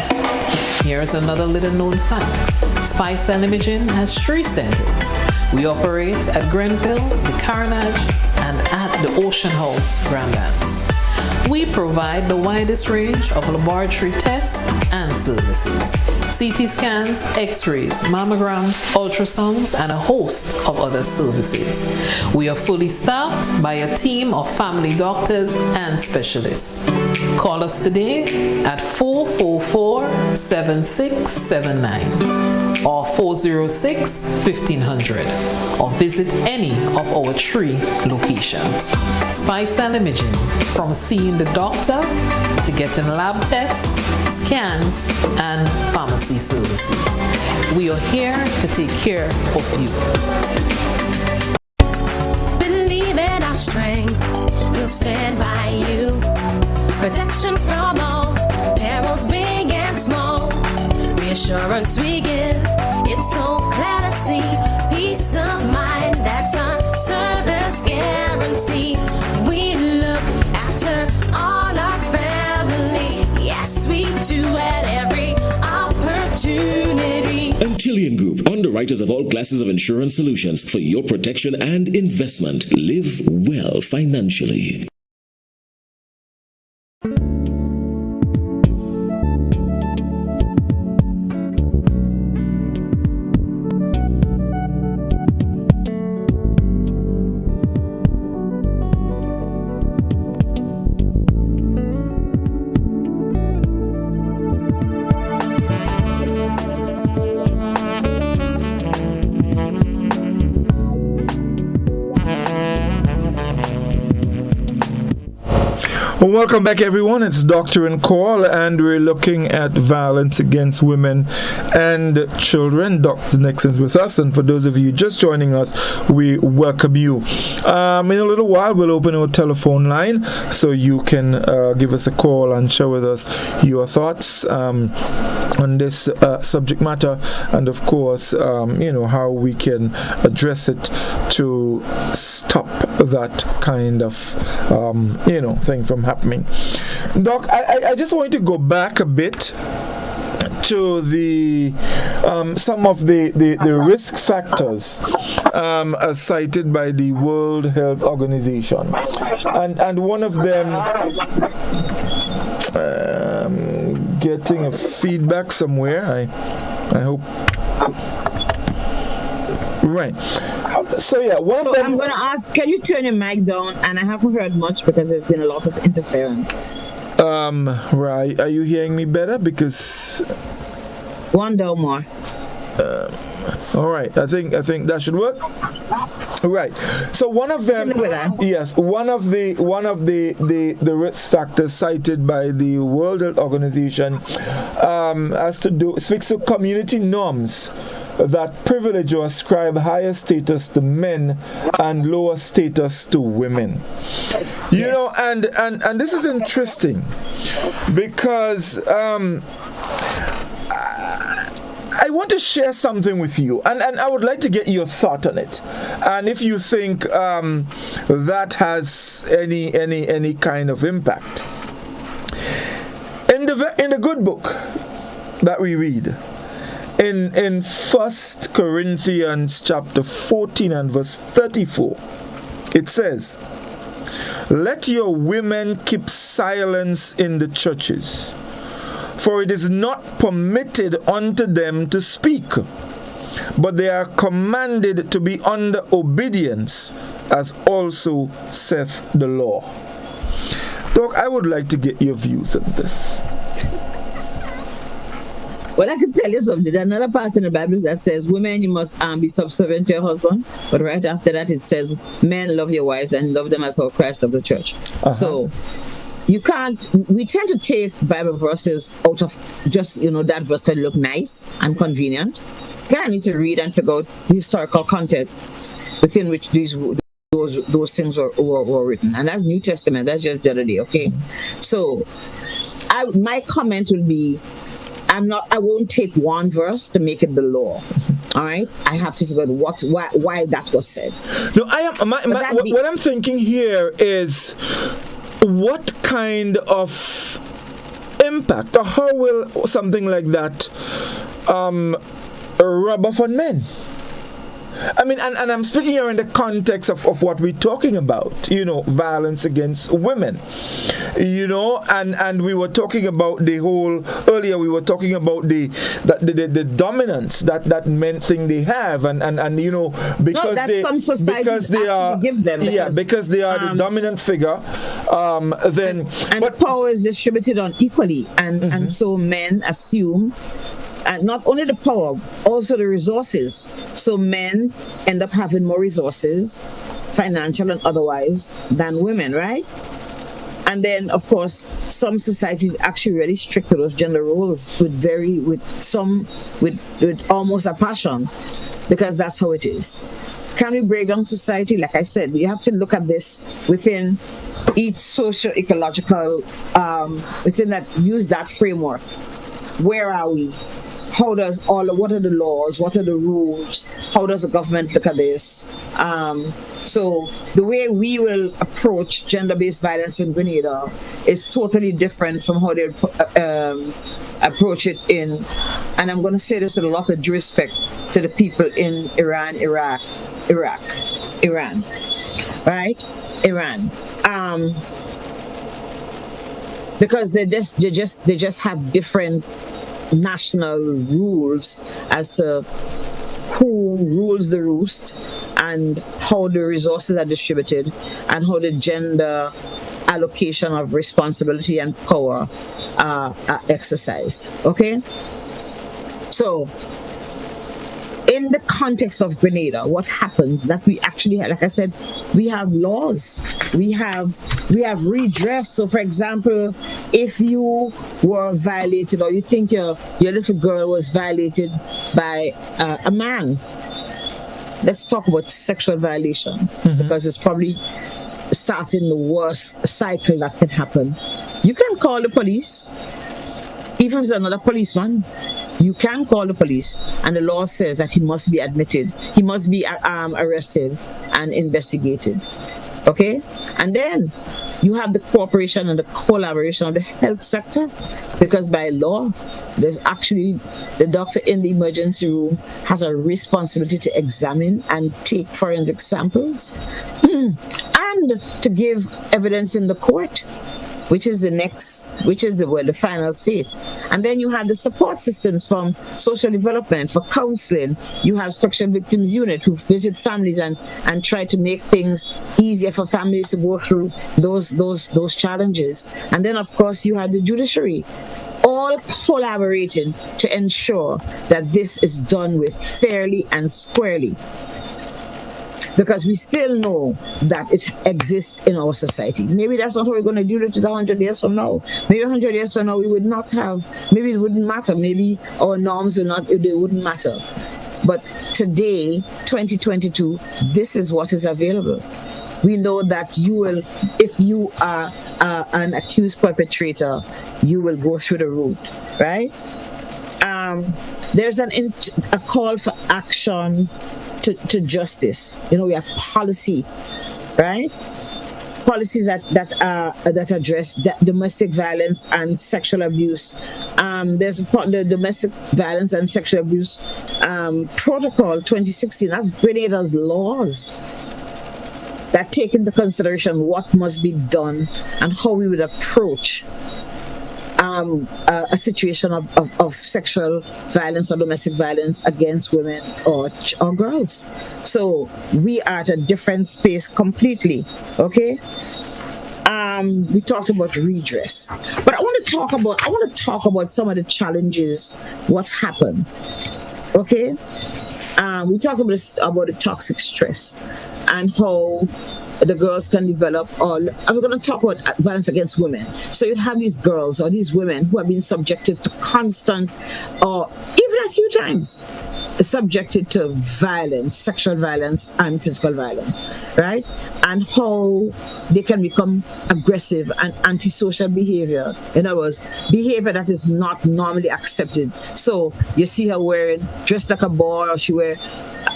Here's another little known fact. Spy Cell Imaging has 3 centers. We operate at Grenville, the Carnage, and at the Ocean House, Grand Anse. We provide the widest range of laboratory tests and services. CT scans, x-rays, mammograms, ultrasounds, and a host of other services. We are fully staffed by a team of family doctors and specialists. Call us today at 444-7679 or 406-1500 or visit any of our 3 locations. Spy Cell Imaging, from seeing the doctor to getting lab tests, scans, and pharmacy services. We are here to take care of you. Believe in our strength, we'll stand by you. Protection from all perils, big and small. Reassurance we give, it's so clear to see. Peace of mind, that's our service guarantee. We look after all our family. Yes, we do at every opportunity. Antillian Group, underwriters of all classes of insurance solutions for your protection and investment. Live well financially. Welcome back, everyone. It's Doctor Call, and we're looking at violence against women and children. Dr. Nixon's with us, and for those of you just joining us, we welcome you. In a little while, we'll open our telephone line so you can give us a call and share with us your thoughts on this subject matter, and of course, how we can address it to stop that kind of, thing from happening. Doc, I just wanted to go back a bit to the some of the risk factors as cited by the World Health Organization, and one of them, getting a feedback somewhere. I hope. Right. So yeah, one of them. I'm going to ask, can you turn your mic down? And I haven't heard much because there's been a lot of interference. Right. Are you hearing me better? Because one down more. All right. I think that should work. Right. So one of them, yes, one of the risk factors cited by the World Health Organization speaks to community norms that privilege or ascribe higher status to men and lower status to women. You know, and this is interesting because I want to share something with you, and I would like to get your thought on it, and if you think that has any kind of impact. In the good book that we read, in 1 Corinthians chapter 14 and verse 34, it says, "Let your women keep silence in the churches, for it is not permitted unto them to speak, but they are commanded to be under obedience, as also saith the law." Doc, I would like to get your views on this. Well, I can tell you something. There's another part in the Bible that says, women, you must be subservient to your husband. But right after that, it says, men, love your wives and love them as our Christ of the church. Uh-huh. So you can't, we tend to take Bible verses out of just, that verse to look nice and convenient. You kind of need to read and figure out the historical context within which those things were written. And that's New Testament. That's just the other day, okay? So my comment will be, I won't take one verse to make it the law. All right, I have to figure out why that was said. No, I am. What I'm thinking here is, what kind of impact, or how will something like that rub off on men? I mean, and I'm speaking here in the context of what we're talking about, violence against women, and we were talking about earlier we were talking about the dominance that men think they have, and because they are the dominant figure, then but power is distributed unequally, and so men assume. And not only the power, also the resources. So men end up having more resources, financial and otherwise, than women, right? And then, of course, some societies actually really strict to those gender roles with almost a passion, because that's how it is. Can we break down society? Like I said, we have to look at this within each socio-ecological, use that framework. Where are we? What are the laws? What are the rules? How does the government look at this? So the way we will approach gender-based violence in Grenada is totally different from how they approach it and I'm going to say this with a lot of due respect to the people in Iran, right? Iran. Because they just have different national rules as to who rules the roost and how the resources are distributed and how the gender allocation of responsibility and power are exercised. Okay? So, in the context of Grenada, what happens that we actually have, like I said, we have laws, we have redress. So, for example, if you were violated, or you think your little girl was violated by a man, let's talk about sexual violation, because it's probably starting the worst cycle that can happen. You can call the police, even if it's another policeman. You can call the police, and the law says that he must be admitted. He must be arrested and investigated. Okay? And then you have the cooperation and the collaboration of the health sector, because by law, there's actually the doctor in the emergency room has a responsibility to examine and take forensic samples and to give evidence in the court, which is the final state. And then you have the support systems from social development, for counseling. You have Special Victims Unit who visit families and try to make things easier for families to go through those challenges. And then, of course, you have the judiciary, all collaborating to ensure that this is done with fairly and squarely. Because we still know that it exists in our society. Maybe that's not how we're going to deal with it 100 years from now. Maybe 100 years from now, we would not have, maybe it wouldn't matter. Maybe our norms wouldn't matter. But today, 2022, this is what is available. We know that if you are an accused perpetrator, you will go through the route, right? There's a call for action to justice. We have policy, right? Policies that address domestic violence and sexual abuse. There's the Domestic Violence and Sexual Abuse Protocol 2016. That's Grenada's laws that take into consideration what must be done and how we would approach a situation of sexual violence or domestic violence against women or girls. So we are at a different space completely. Okay. We talked about redress, but I want to talk about some of the challenges. What happened? Okay. We talked about the toxic stress and how the girls can develop, and we're going to talk about violence against women. So you'd have these girls or these women who have been subjected to constant, or even a few times, subjected to violence, sexual violence and physical violence, right? And how they can become aggressive and antisocial behavior. In other words, behavior that is not normally accepted. So you see her dressed like a boy, or she wear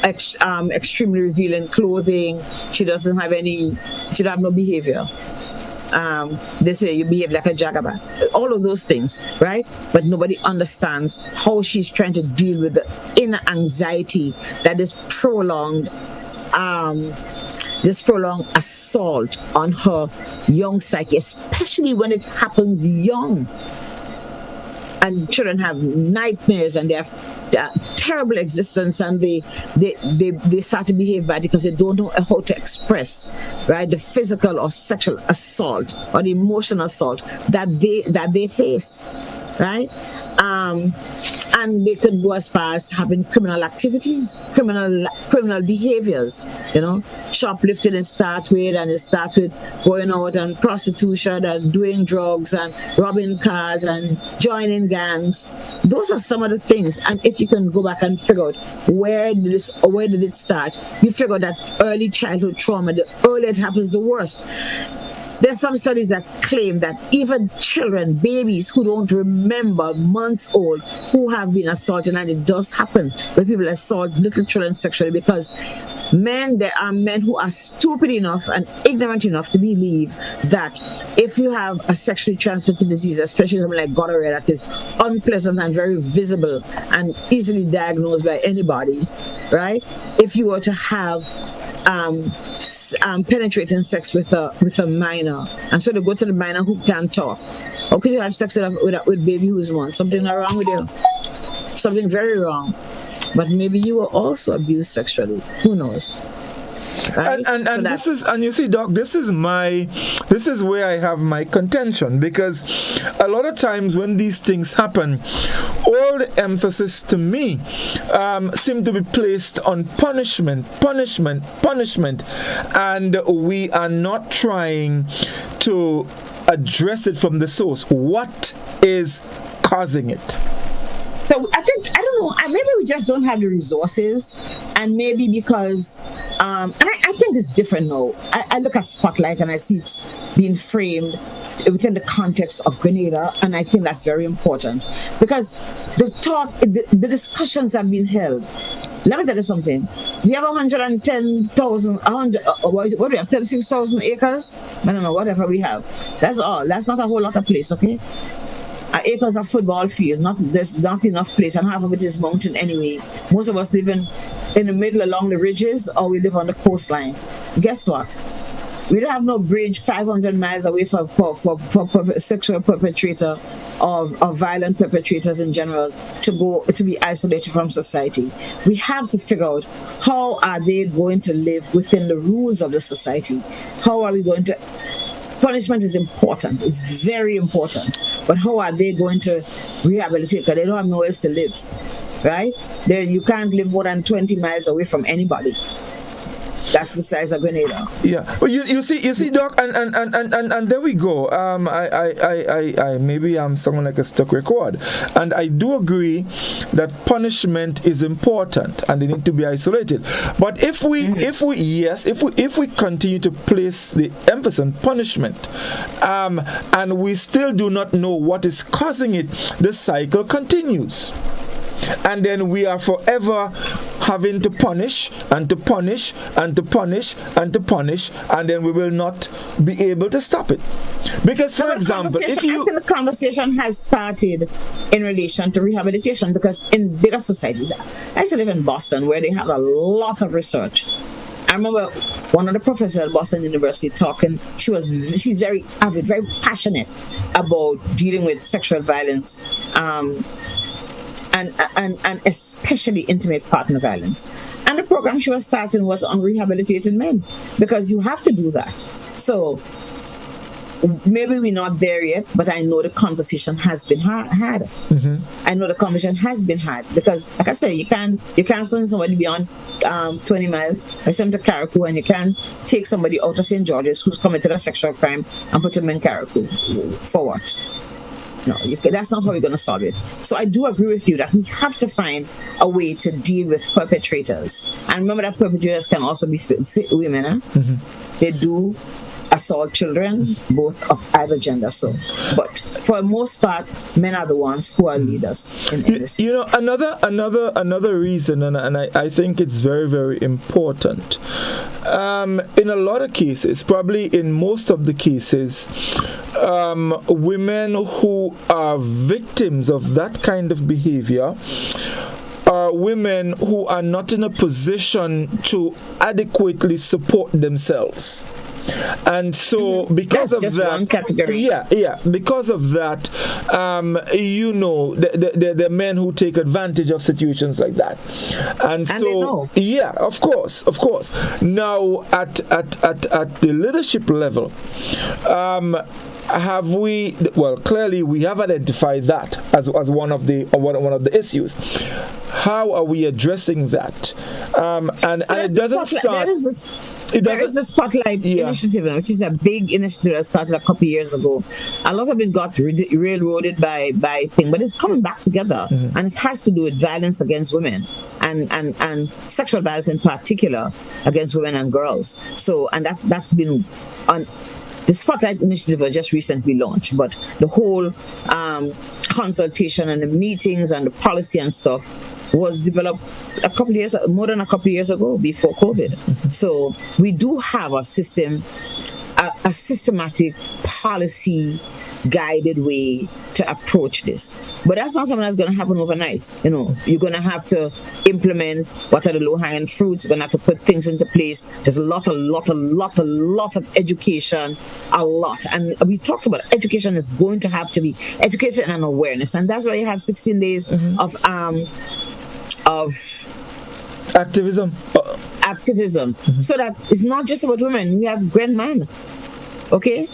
extremely revealing clothing. She don't have no behavior. They say you behave like a jagaban, all of those things, right? But nobody understands how she's trying to deal with the inner anxiety that is prolonged assault on her young psyche, especially when it happens young. And children have nightmares, and they have terrible existence, and they start to behave bad because they don't know how to express, right, the physical or sexual assault or the emotional assault that they face, right? And they could go as far as having criminal activities, criminal behaviors, shoplifting and start with going out and prostitution and doing drugs and robbing cars and joining gangs. Those are some of the things. And if you can go back and figure out where did it start, you figure out that early childhood trauma, the earlier it happens, the worst. There's some studies that claim that even children, babies who don't remember, months old, who have been assaulted, and it does happen when people assault little children sexually, because there are men who are stupid enough and ignorant enough to believe that if you have a sexually transmitted disease, especially something like gonorrhea that is unpleasant and very visible and easily diagnosed by anybody, right? If you were to have penetrating sex with a minor, and so they go to the minor who can't talk. How could you have sex with baby who's one? Something wrong with you. Something very wrong. But maybe you were also abused sexually. Who knows? Right? And this is, and you see, Doc, this is where I have my contention, because a lot of times when these things happen, all the emphasis to me seem to be placed on punishment, and we are not trying to address it from the source. What is causing it? So I don't know, maybe we just don't have the resources, and maybe because, and I think it's different now. I look at Spotlight and I see it's being framed within the context of Grenada, and I think that's very important, because the discussions have been held. Let me tell you something. We have 110,000, what do we have, 36,000 acres? I don't know, whatever we have. That's all. That's not a whole lot of place, okay? Acres of football field, there's not enough place, and half of it is mountain anyway. Most of us live in the middle along the ridges, or we live on the coastline. Guess what? We don't have no bridge 500 miles away for sexual perpetrator or violent perpetrators in general to be isolated from society. We have to figure out, how are they going to live within the rules of the society? How are we going to... Punishment is important. It's very important. But how are they going to rehabilitate? Because they don't have nowhere else to live, right? You can't live more than 20 miles away from anybody. That's the size of Grenada. Yeah. Well, you see, Doc, and there we go. I maybe I'm someone like a stuck record, and I do agree that punishment is important and they need to be isolated. But if we continue to place the emphasis on punishment, and we still do not know what is causing it, the cycle continues. And then we are forever having to punish and to punish and to punish and to punish, and then we will not be able to stop it. Because, for example, I think the conversation has started in relation to rehabilitation, because in bigger societies, I used to live in Boston, where they have a lot of research. I remember one of the professors at Boston University talking. She's very avid, very passionate about dealing with sexual violence. And especially intimate partner violence. And the program she was starting was on rehabilitating men, because you have to do that. So maybe we're not there yet, but I know the conversation has been had. I know the conversation has been had because, like I said, you can't send somebody beyond 20 miles or send them to Carriacou, and you can't take somebody out of St. George's who's committed a sexual crime and put them in Carriacou. For what? No, that's not how we're going to solve it. So I do agree with you that we have to find a way to deal with perpetrators. And remember that perpetrators can also be women. They do assault children, both of either gender. So, but for the most part, men are the ones who are leaders in this. You know, another reason, and I think it's very, very important. In a lot of cases, probably in most of the cases, women who are victims of that kind of behavior are women who are not in a position to adequately support themselves. And so because That's of just that, one category. because of that, you know, the men who take advantage of situations like that. And so they know. Yeah, of course. Now at the leadership level, have we? Well, clearly we have identified that as one of the issues. How are we addressing that? And it doesn't start. There is the Spotlight initiative, which is a big initiative that started a couple of years ago. A lot of it got railroaded by thing, but it's coming back together, and it has to do with violence against women and sexual violence in particular against women and girls. So, and that's been on. The Spotlight initiative was just recently launched, but the whole consultation and the meetings and the policy and stuff was developed more than a couple of years ago, before COVID. So we do have a system, a systematic policy guided way to approach this. But that's not something that's going to happen overnight. You know, you're going to have to implement what are the low-hanging fruits. You're going to have to put things into place. There's a lot of education, And we talked about education is going to have to be education and awareness. And that's why you have 16 days of activism. So that it's not just about women. We have great men, okay,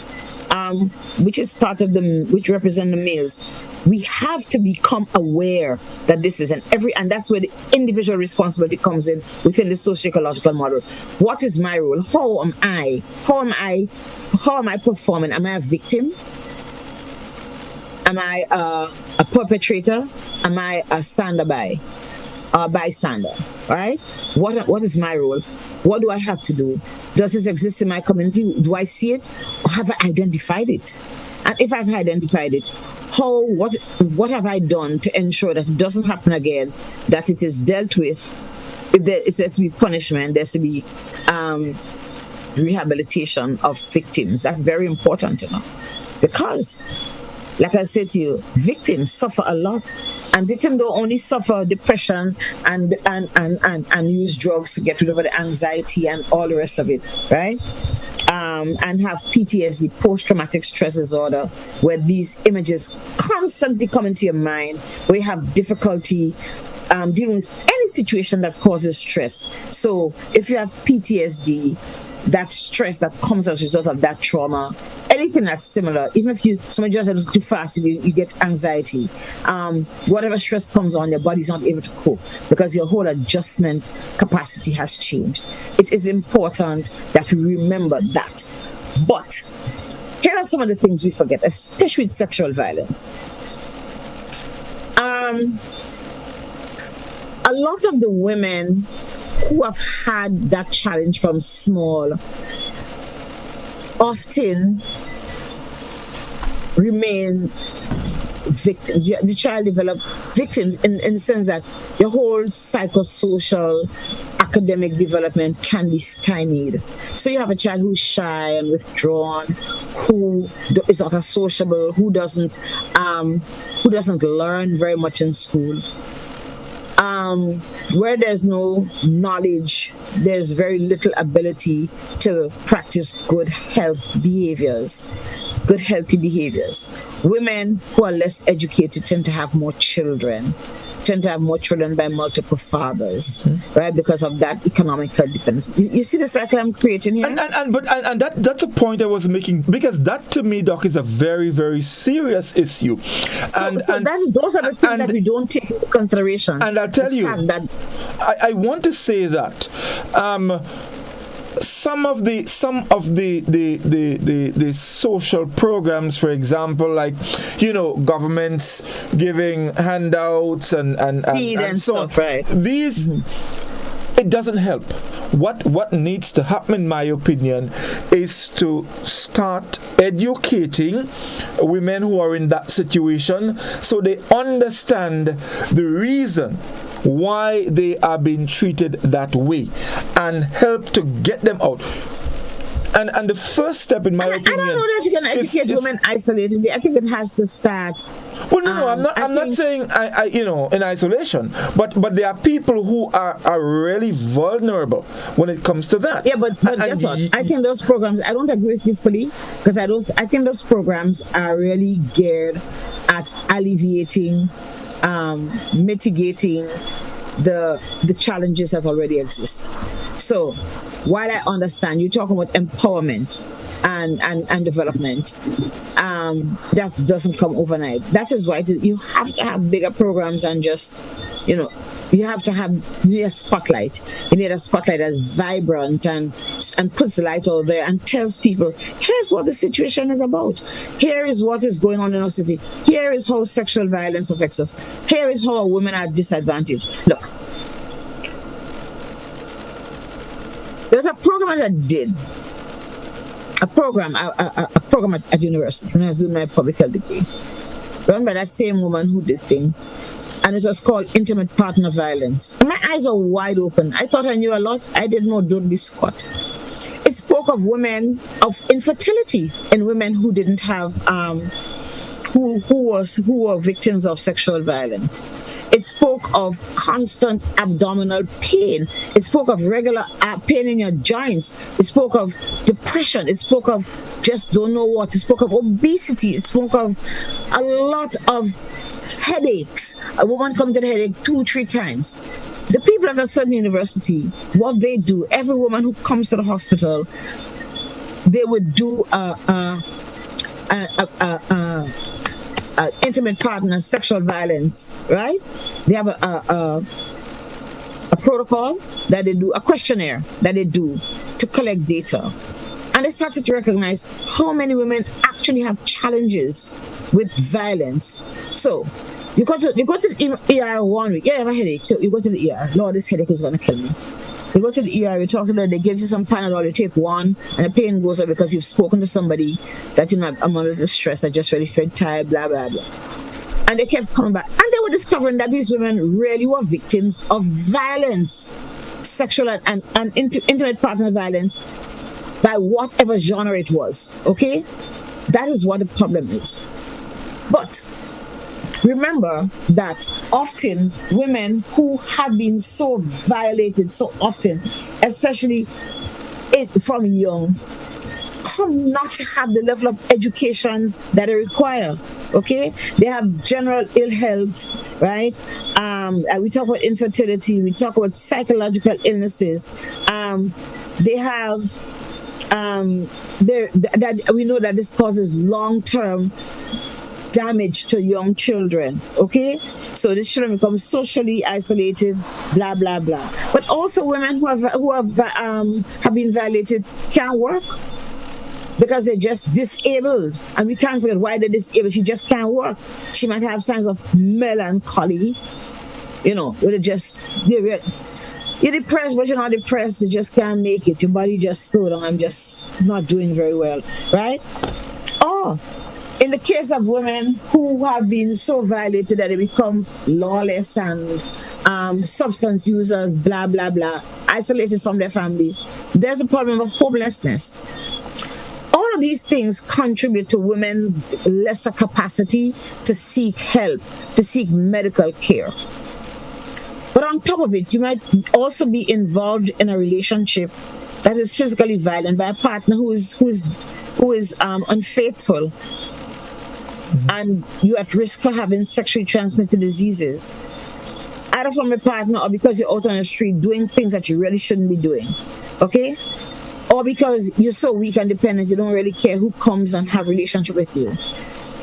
which is part of them, which represent the males. We have to become aware that this is and that's where the individual responsibility comes in within the socio-ecological model. What is my role? How am I performing? Am I a victim? Am I a perpetrator? Am I a bystander, right? What is my role? What do I have to do? Does this exist in my community? Do I see it? Or have I identified it? And if I've identified it, what have I done to ensure that it doesn't happen again, that it is dealt with? If there is to be punishment, there's to be rehabilitation of victims. That's very important, you know, because like I said to you, victims suffer a lot. And victims don't only suffer depression and use drugs to get rid of the anxiety and all the rest of it, right? And have PTSD, post-traumatic stress disorder, where these images constantly come into your mind, where you have difficulty dealing with any situation that causes stress. So if you have PTSD, that stress that comes as a result of that trauma, anything that's similar, even if somebody just a little too fast, you get anxiety. Whatever stress comes on, your body's not able to cope because your whole adjustment capacity has changed. It is important that we remember that. But here are some of the things we forget, especially with sexual violence. A lot of the women who have had that challenge from small often remain victims. The child develop victims in the sense that the whole psychosocial academic development can be stymied. So you have a child who's shy and withdrawn, who is not as sociable, who doesn't learn very much in school. Where there's no knowledge, there's very little ability to practice good healthy behaviors. Women who are less educated tend to have more children. tend to have more children by multiple fathers, right? Because of that economical dependence. You see the cycle I'm creating here? And that's a point I was making, because that to me, Doc, is a very, very serious issue. Those are the things that we don't take into consideration. And I'll tell you, I want to say that some of the social programs, for example, like, governments giving handouts and so on, right? These, it doesn't help. What needs to happen, in my opinion, is to start educating women who are in that situation, so they understand the reason why they are being treated that way, and help to get them out. And the first step, in my opinion, I don't know that you can educate women isolatedly. I think it has to start. Well, no, I'm not saying I in isolation, but there are people who are really vulnerable when it comes to that. Yeah, but guess what? I think those programs, I don't agree with you fully, because I think those programs are really geared at alleviating, mitigating the challenges that already exist. So while I understand you talk about empowerment and development, that doesn't come overnight. That is why you have to have bigger programs and just, you need a spotlight. You need a spotlight that's vibrant and puts the light out there and tells people, here's what the situation is about. Here is what is going on in our city. Here is how sexual violence affects us. Here is how our women are disadvantaged. Look, there's a program that I did. A program at university when I was doing my public health degree, run by that same woman who did thing, and it was called intimate partner violence. And my eyes were wide open. I thought I knew a lot. I didn't know diddly squat. It spoke of women, of infertility in women who didn't have, who were victims of sexual violence. It spoke of constant abdominal pain. It spoke of regular pain in your joints. It spoke of depression. It spoke of just don't know what. It spoke of obesity. It spoke of a lot of headaches. A woman comes to the headache 2-3 times. The people at a certain university, what they do, every woman who comes to the hospital, they would do intimate partner sexual violence, right? They have a protocol that they do, a questionnaire that they do to collect data. And they started to recognize how many women actually have challenges with violence. So you go to the ER 1 week. Yeah, I have a headache. So you go to the ER. Lord, this headache is going to kill me. You go to the ER, you talk to them, they give you some Panadol, you take one, and the pain goes away because you've spoken to somebody that, I'm under the stress, I just really feel tired, blah, blah, blah. And they kept coming back. And they were discovering that these women really were victims of violence, sexual and intimate partner violence, by whatever genre it was, okay? That is what the problem is. But remember that often women who have been so violated so often, especially from young, come not to have the level of education that they require. Okay, they have general ill health, right? We talk about infertility. We talk about psychological illnesses. They have. We know that this causes long-term damage to young children, okay? So these children become socially isolated, blah, blah, blah. But also women who have been violated can't work because they're just disabled. And we can't figure out why they're disabled. She just can't work. She might have signs of melancholy, where you're depressed, but you're not depressed. You just can't make it. Your body just slowed down. I'm just not doing very well, right? Or in the case of women who have been so violated that they become lawless and substance users, blah, blah, blah, isolated from their families, there's a problem of homelessness. All of these things contribute to women's lesser capacity to seek help, to seek medical care. But on top of it, you might also be involved in a relationship that is physically violent by a partner who is unfaithful, and you're at risk for having sexually transmitted diseases. either from a partner or because you're out on the street doing things that you really shouldn't be doing. Okay? Or because you're so weak and dependent, you don't really care who comes and have a relationship with you.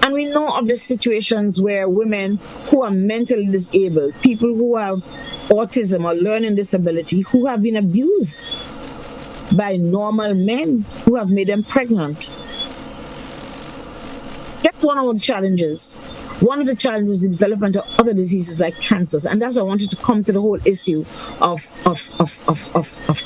And we know of the situations where women who are mentally disabled, people who have autism or learning disability, who have been abused by normal men who have made them pregnant. That's one of the challenges. One of the challenges is the development of other diseases like cancers. And that's why I wanted to come to the whole issue of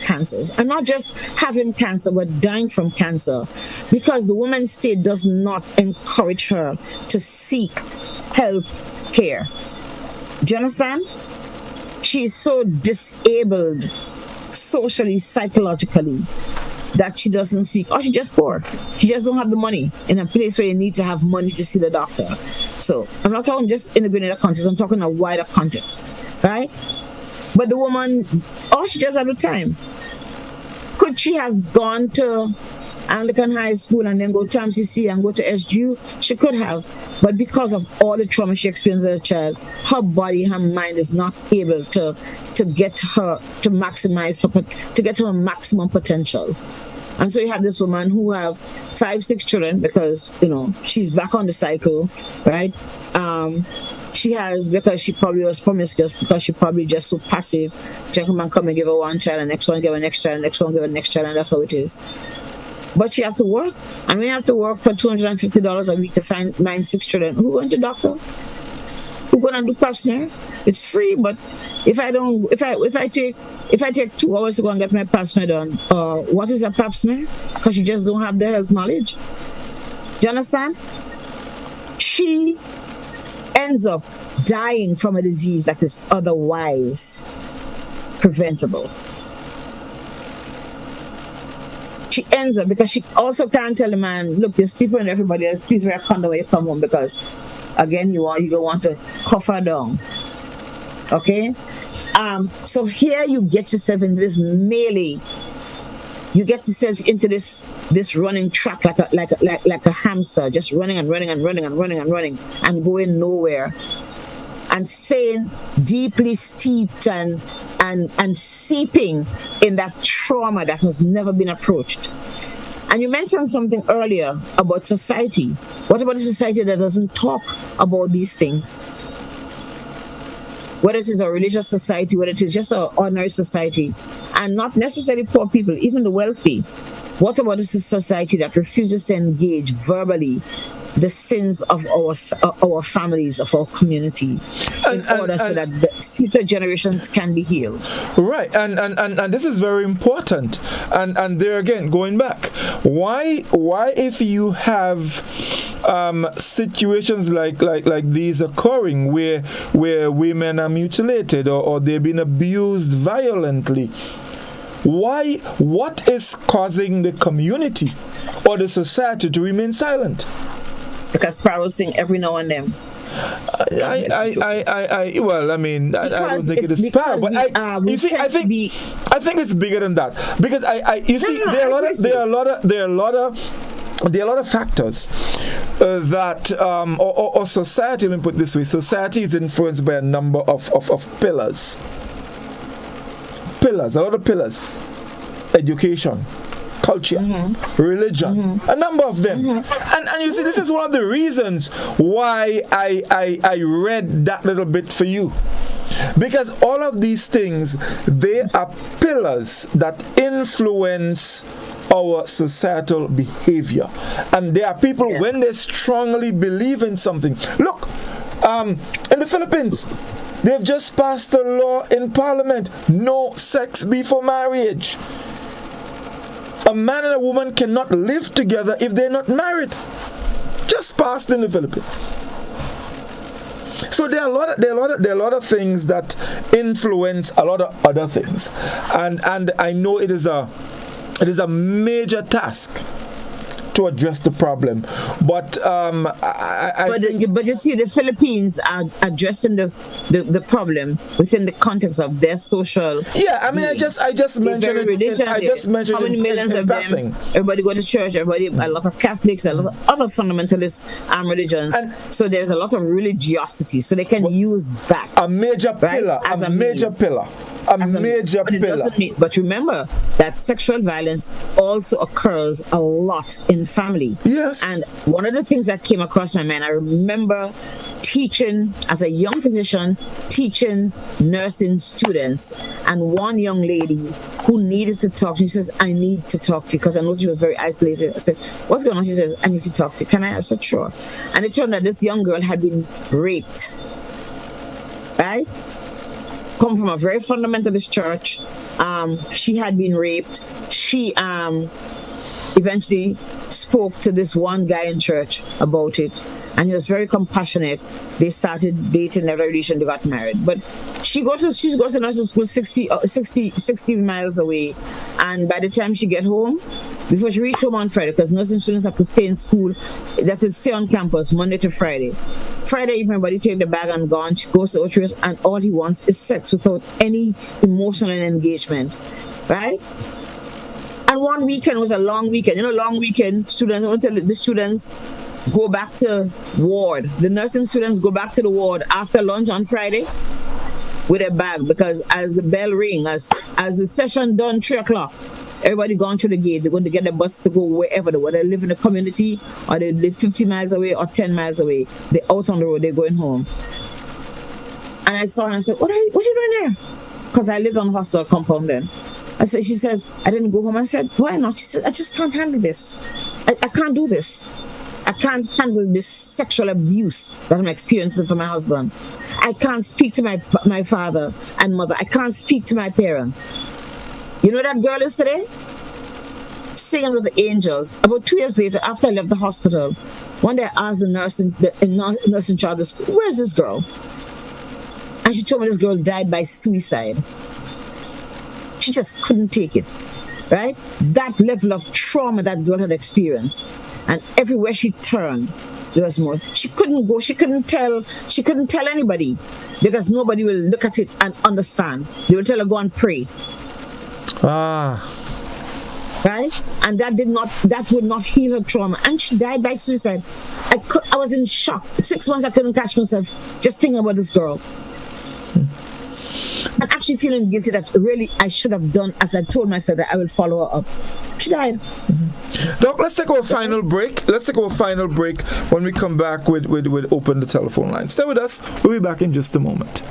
cancers. And not just having cancer, but dying from cancer. Because the woman's state does not encourage her to seek health care. Do you understand? She's so disabled socially, psychologically, that she doesn't seek, or she just poor. She just don't have the money in a place where you need to have money to see the doctor. So I'm not talking just in the Grenada context, I'm talking a wider context, right? But the woman, oh, she just had the time. Could she have gone to Anglican High School and then go to MCC and go to SGU? She could have, but because of all the trauma she experienced as a child, her body, her mind is not able to get her to maximize her, to get her maximum potential. And so you have this woman who have 5-6 children because, you know, she's back on the cycle, right? She has, because she probably was promiscuous, because she probably just so passive. Gentleman come and give her one child, and next one give her next child, and next one give her next child, and that's how it is. But she have to work, and we have to work for $250 a week to find 6 children. Who going to doctor? Who going to do pap smear? It's free, but if I take 2 hours to go and get my pap smear done, what is a pap smear? Because you just don't have the health knowledge. Do you understand? She ends up dying from a disease that is otherwise preventable. She ends up, because she also can't tell the man, look, you're sleeping with everybody else, please wear a condom when you come home, because again, you don't want to cough her down. Okay? So here you get yourself into this melee. You get yourself into this running track like a hamster, just running and running and running and running and running and going nowhere. And staying deeply steeped and seeping in that trauma that has never been approached. And you mentioned something earlier about society. What about a society that doesn't talk about these things? Whether it is a religious society, whether it is just an ordinary society, and not necessarily poor people, even the wealthy. What about a society that refuses to engage verbally the sins of our families, of our community, in order so that the future generations can be healed? Right, and this is very important. And there again, going back, why if you have situations like these occurring where women are mutilated or they've been abused violently, what is causing the community or the society to remain silent? Because Pharaoh sing every now and then. I don't think it is Pharaoh, but I think it's bigger than that, because there are a lot of factors that or society. Let me put it this way: society is influenced by a number of pillars. A lot of pillars: education, culture, religion, a number of them. And you see, this is one of the reasons why I read that little bit for you. Because all of these things, they are pillars that influence our societal behavior. And there are people, yes, when they strongly believe in something. Look, in the Philippines, they've just passed a law in Parliament: no sex before marriage. A man and a woman cannot live together if they're not married. Just passed in the Philippines. So there are a lot of things that influence a lot of other things, and I know it is a major task to address the problem. But but you see, the Philippines are addressing the problem within the context of their social. Yeah, I mean, I just mentioned it. I just mentioned how many millions in of passing. them. Everybody go to church. Everybody, a lot of Catholics, a lot of other fundamentalist religions. And so there's a lot of religiosity. So they can use that. A major pillar. Right, A major pillar. But remember that sexual violence also occurs a lot in family. Yes. And one of the things that came across my mind, I remember teaching as a young physician, teaching nursing students, and one young lady who needed to talk. She says, "I need to talk to you," because I know she was very isolated. I said, "What's going on?" She says, "I need to talk to you." "Can I?" I said, "Sure." And it turned out this young girl had been raped. Right? Come from a very fundamentalist church. She had been raped. She eventually spoke to this one guy in church about it, and he was very compassionate. They started dating, never relation, they got married. But she goes to nursing school 60 miles away, and by the time she get home, before she reach home on Friday, because nursing students have to stay in school, that is, stay on campus Monday to Friday. Friday evening, everybody take the bag and gone. She goes to Otrius, and all he wants is sex without any emotional engagement, right? And one weekend was a long weekend. Long weekend, students, I want to tell you, the students go back to ward. The nursing students go back to the ward after lunch on Friday with a bag, because as the bell ring, as the session done 3 o'clock, everybody gone through the gate. They're going to get the bus to go wherever they live in the community, or they live 50 miles away or 10 miles away. They're out on the road, they're going home. And I saw her and I said, what are you doing there? Because I lived on hostel compound then. She says, "I didn't go home." I said, "Why not?" She said, "I just can't handle this. I can't do this. I can't handle this sexual abuse that I'm experiencing from my husband. I can't speak to my father and mother. I can't speak to my parents." You know that girl is today? Singing with the angels. About 2 years later, after I left the hospital, one day I asked the nurse in charge of the school, "Where's this girl?" And she told me this girl died by suicide. She just couldn't take it, right? That level of trauma that girl had experienced. And everywhere she turned, there was more. She couldn't go, she couldn't tell anybody, because nobody will look at it and understand. They will tell her, "Go and pray." Right? And that would not heal her trauma. And she died by suicide. I was in shock. 6 months I couldn't catch myself just thinking about this girl. And actually feeling guilty that really I should have done as I told myself that I will follow her up. She died. Doc, let's take our final break. When we come back, we'll open the telephone line. Stay with us. We'll be back in just a moment.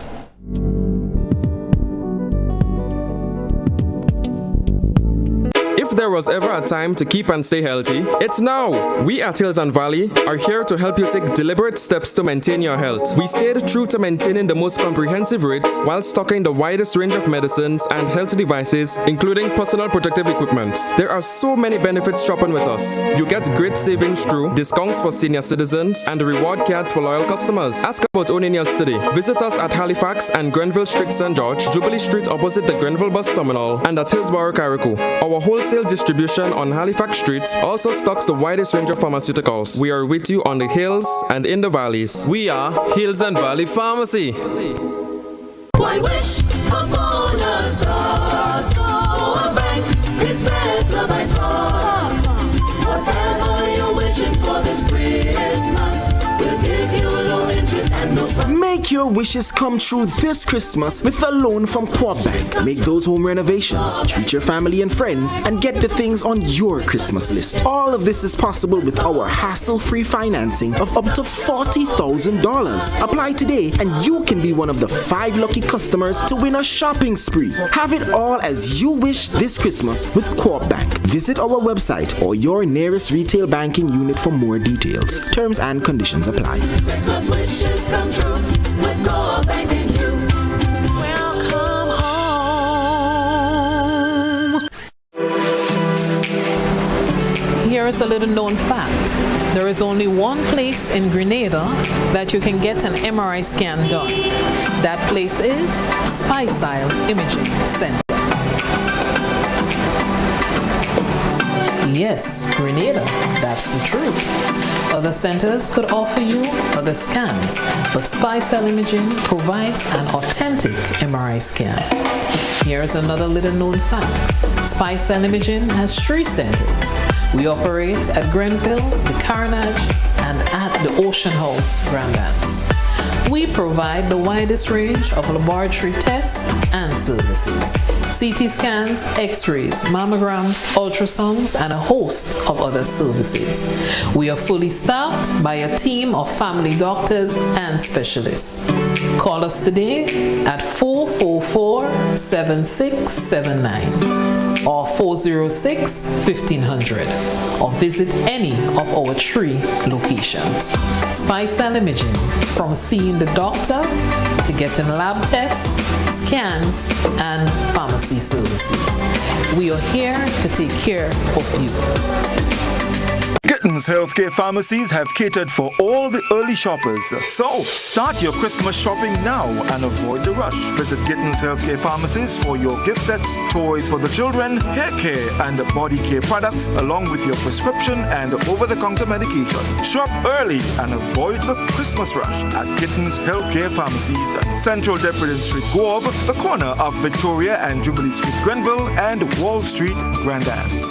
If there was ever a time to keep and stay healthy, it's now! We at Hills and Valley are here to help you take deliberate steps to maintain your health. We stayed true to maintaining the most comprehensive rates while stocking the widest range of medicines and health devices, including personal protective equipment. There are so many benefits shopping with us. You get great savings through discounts for senior citizens and reward cards for loyal customers. Ask about owning yours today. Visit us at Halifax and Grenville Street, St. George, Jubilee Street opposite the Grenville Bus Terminal, and at Hillsborough, Carriacou. Our wholesale distribution on Halifax Street also stocks the widest range of pharmaceuticals. We are with you on the hills and in the valleys. We are Hills and Valley Pharmacy. Why wish upon a star bank is better by far. Whatever you're wishing for this Christmas, we'll give you low interest and no fun. Make your wishes come true this Christmas with a loan from Co-op Bank. Make those home renovations, treat your family and friends, and get the things on your Christmas list. All of this is possible with our hassle-free financing of up to $40,000. Apply today and you can be one of the 5 lucky customers to win a shopping spree. Have it all as you wish this Christmas with Co-op Bank. Visit our website or your nearest retail banking unit for more details. Terms and conditions apply. Christmas wishes come true with Co-op Bank and you. Welcome home. Here is a little known fact. There is only one place in Grenada that you can get an MRI scan done. That place is Spicile Imaging Center. Yes, Grenada, that's the truth. Other centers could offer you other scans, but SpyCell Imaging provides an authentic MRI scan. Here's another little known fact. SpyCell Imaging has 3 centers. We operate at Grenville, the Carnage, and at the Ocean House, Grandance. We provide the widest range of laboratory tests and services. CT scans, x-rays, mammograms, ultrasounds, and a host of other services. We are fully staffed by a team of family doctors and specialists. Call us today at 444-7679 or 406-1500 or visit any of our 3 locations. SpyCell Imaging, from seeing the doctor to getting lab tests, scans, and pharmacy services. We are here to take care of you. Gittins Healthcare Pharmacies have catered for all the early shoppers. So, start your Christmas shopping now and avoid the rush. Visit Gittins Healthcare Pharmacies for your gift sets, toys for the children, hair care and body care products, along with your prescription and over-the-counter medication. Shop early and avoid the Christmas rush at Gittins Healthcare Pharmacies, Central Depredin Street, Guab, the corner of Victoria and Jubilee Street, Grenville, and Wall Street, Grandance.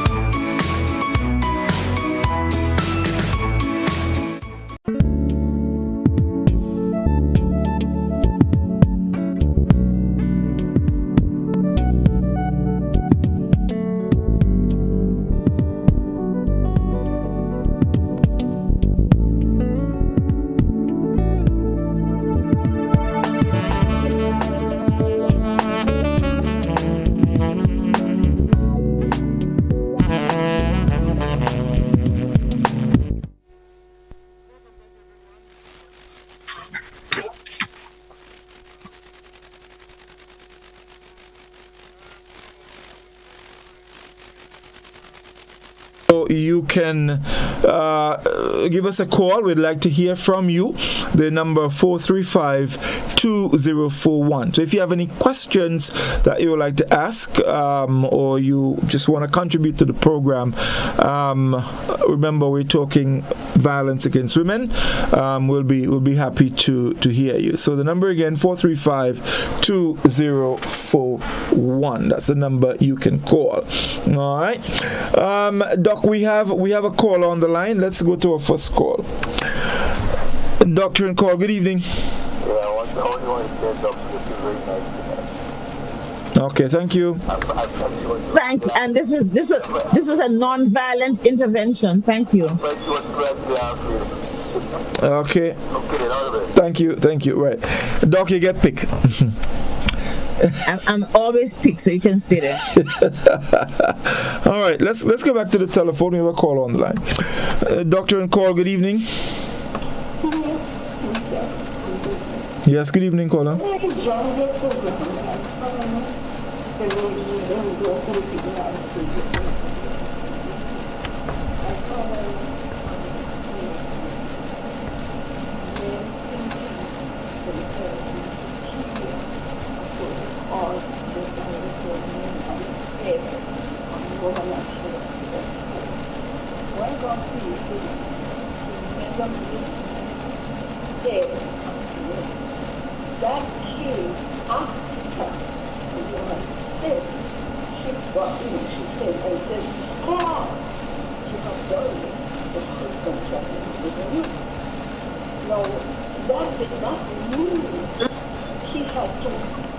You can give us a call. We'd like to hear from you. The number 435-2041. So if you have any questions that you would like to ask, or you just want to contribute to the program, remember we're talking violence against women. We'll be happy to hear you. So the number again, 435-2041. That's the number you can call. All right, Doc. We have a call on the line. Let's go to our first call. Doctor and call. Good evening. Okay, thank you. And this is a non-violent intervention. Thank you. Okay. Thank you. Right, Doc, you get picked. I'm always picked, so you can stay there. All right, let's go back to the telephone. We have a call on the line. Doctor and call. Good evening. Yes, good evening, caller. That kid after the woman said, she's got in, she said, and said, God, she has done it. The husband traveling with the youth. Now, that did not mean she had to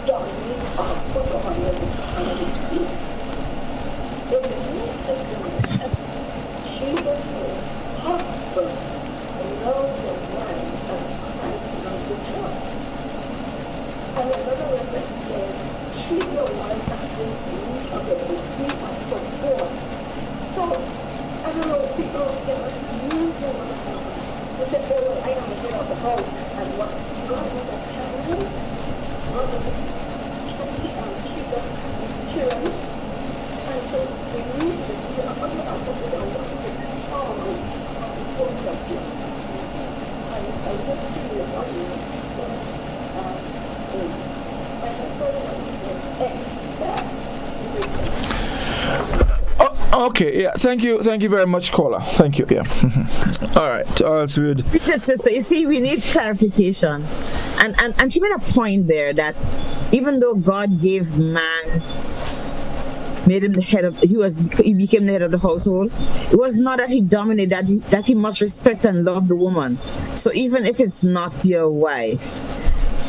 dominate or put on the feet. In the New Testament, she was her husband and loved the man as Christ loved the church. And another reference says, she the one that brings the root of the disease and so forth. So, I don't know, people get us use the word of God. They say, oh, well, I am a get out the house. And what God was a child, God was a children. And so we need to see a other aspect of what is the power of the force of God. And I just feel the body Okay, yeah, thank you very much, caller. Thank you, yeah. All right, else we would... So you see, we need clarification. And she made a point there that even though God gave man, made him the head of, he became the head of the household, it was not that he dominated, that he must respect and love the woman. So even if it's not your wife,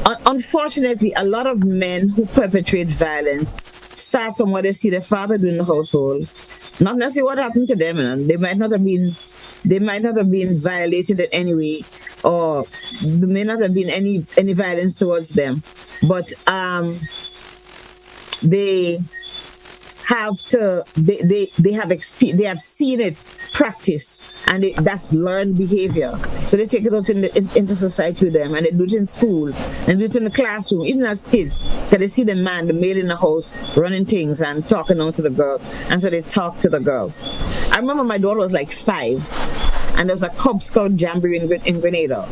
unfortunately, a lot of men who perpetrate violence start somewhere they see their father doing the household. Not necessarily what happened to them, and they might not have been violated in any way, or there may not have been any violence towards them, but they have seen it practice, and that's learned behavior. So they take it out into society with them, and they do it in school, and do it in the classroom, even as kids, because they see the male in the house running things and talking on to the girl, and so they talk to the girls. I remember my daughter was like 5, and there was a Cub Scout jamboree in Grenada.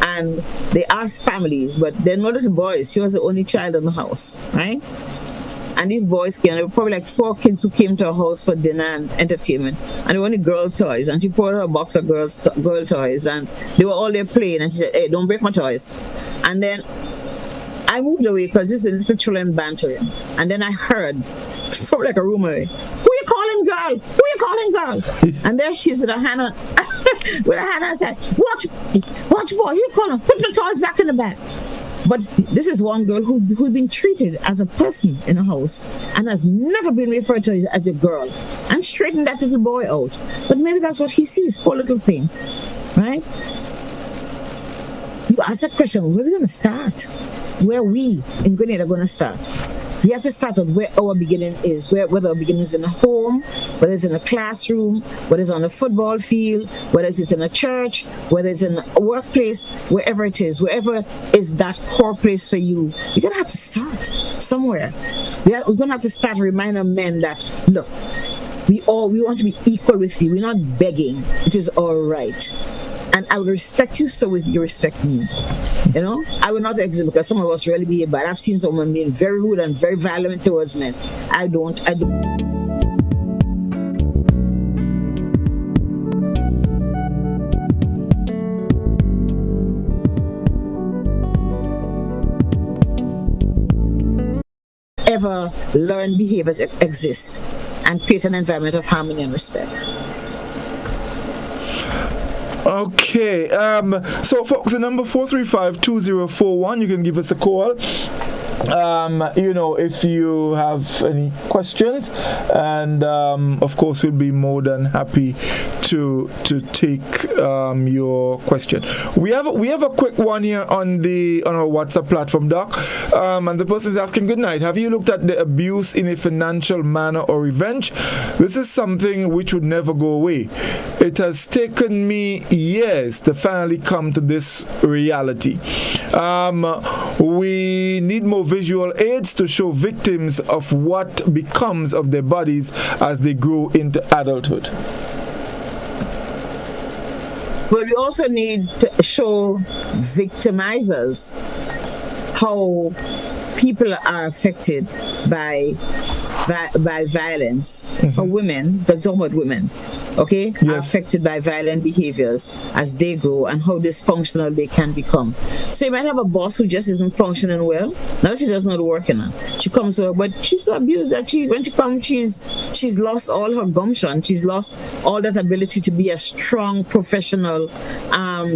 And they asked families, but they're no little boys. She was the only child in the house, right? And these boys came. There were probably like 4 kids who came to her house for dinner and entertainment. And they were only girl toys. And she poured her a box of girl toys. And they were all there playing. And she said, "Hey, don't break my toys." And then I moved away because this is little children bantering. And then I heard, probably like a rumor, "Who you calling girl? Who you calling girl?" And there she is with her hand on, and said, Watch boy, who you calling? Put the toys back in the bag. But this is one girl who'd been treated as a person in a house and has never been referred to as a girl, and straightened that little boy out. But maybe that's what he sees, poor little thing, right? You ask that question, where are we going to start? Where we in Grenada are going to start? We have to start at where our beginning is, whether our beginning is in a home, whether it's in a classroom, whether it's on a football field, whether it's in a church, whether it's in a workplace, wherever it is, wherever is that core place for you, you're going to have to start somewhere. We're going to have to start reminding men that, look, we want to be equal with you. We're not begging. It is all right. And I will respect you, so will you respect me. You know, I will not exit because some of us really behave bad. I've seen someone being very rude and very violent towards men. I don't. Ever learn behaviors exist and create an environment of harmony and respect. Okay, so folks, the number 435-2041, you can give us a call. If you have any questions, and of course we'll be more than happy to take your question. We have a quick one here on our WhatsApp platform, Doc, and the person is asking, good night, have you looked at the abuse in a financial manner or revenge? This is something which would never go away. It has taken me years to finally come to this reality. We need more visual aids to show victims of what becomes of their bodies as they grow into adulthood. But we also need to show victimizers how people are affected by violence, or women, but it's all about women, okay, yes, are affected by violent behaviors as they grow, and how dysfunctional they can become. So you might have a boss who just isn't functioning well. Now she doesn't know the working on. She comes to her, but she's so abused that when she comes, she's lost all her gumption. She's lost all that ability to be a strong professional,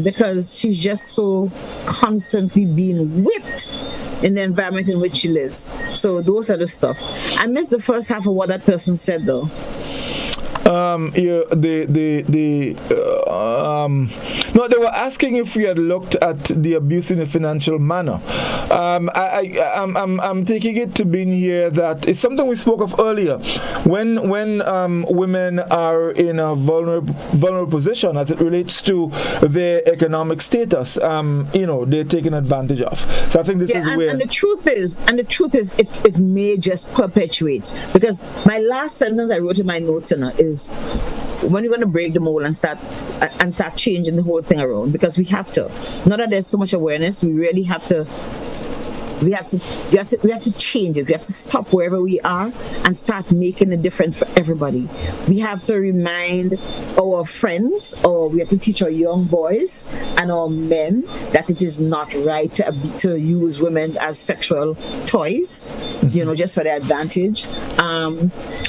because she's just so constantly being whipped in the environment in which she lives. So those are the stuff. I missed the first half of what that person said, though. No, they were asking if we had looked at the abuse in a financial manner. I'm taking it to be here that it's something we spoke of earlier. When women are in a vulnerable position as it relates to their economic status, they're taken advantage of. So I think this is where. And the truth is, it may just perpetuate, because my last sentence I wrote in my notes is, when you're going to break the mold and start changing the whole thing around, because we have to. Not that there's so much awareness, we really have to we have to change it. We have to stop wherever we are and start making a difference for everybody. We have to remind our friends, or we have to teach our young boys and our men that it is not right to use women as sexual toys, just for their advantage. I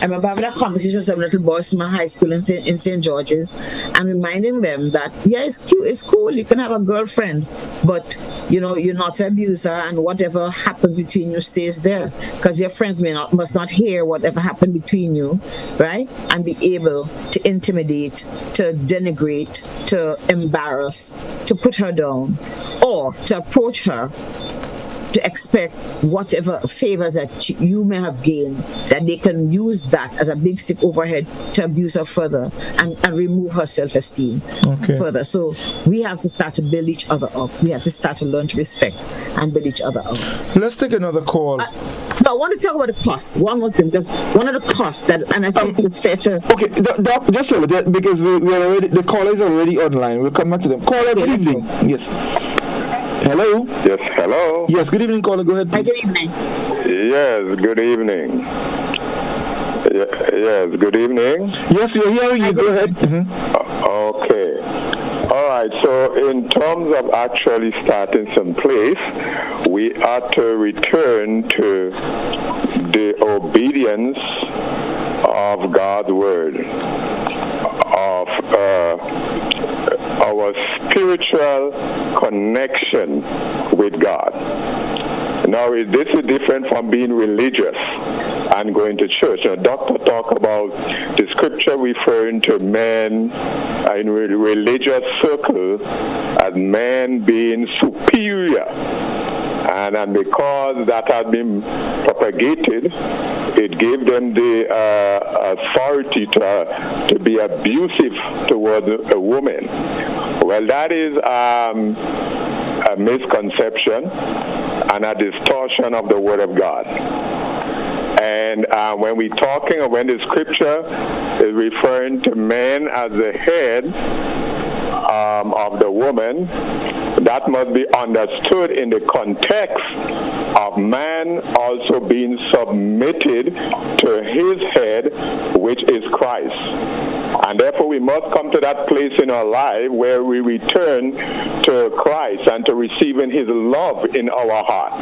remember having a conversation with some little boys in my high school in St. George's and reminding them that, yeah, it's cute, it's cool, you can have a girlfriend, but you're not an abuser, and whatever happens between you stays there, because your friends must not hear whatever happened between you, right? And be able to intimidate, to denigrate, to embarrass, to put her down, or to approach her to expect whatever favors that you may have gained, that they can use that as a big stick overhead to abuse her further and remove her self-esteem further. So we have to start to build each other up. We have to start to learn to respect and build each other up. Let's take another call. But I want to talk about the cost. One more thing, because one of the costs that, and I think it's fair to... Okay, Doc, just hold it, because we are already, the caller is already online. We'll come back to them. Caller, good evening. Yes. Hello? Yes, hello? Yes, good evening, caller. Go ahead, please. Good evening. Yes, good evening. Yes, good evening. Yes, we are hearing you. Go ahead. Okay. All right, so in terms of actually starting some place, we ought to return to the obedience of God's word, of our spiritual connection with God. Now, this is different from being religious and going to church. Now, Doctor talk about the scripture referring to men in religious circles as men being superior. And because that had been propagated, it gave them the authority to be abusive towards a woman. Well, that is a misconception and a distortion of the Word of God. And when the scripture is referring to men as the head of the woman, that must be understood in the context of man also being submitted to his head, which is Christ. And therefore we must come to that place in our life where we return to Christ and to receiving his love in our heart.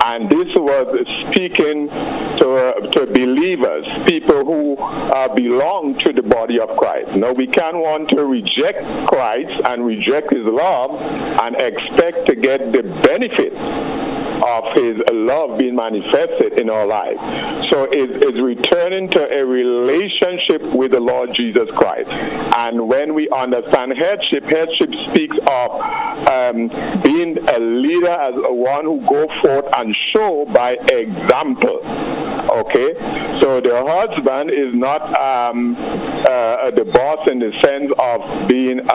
And this was speaking to believers, people who belong to the body of Christ. Now, we can't want to reject Christ and reject his love and expect to get the benefit of his love being manifested in our life. So it's returning to a relationship with the Lord Jesus Christ. And when we understand headship speaks of being a leader as one who go forth and show by example. Okay, so the husband is not the boss in the sense of being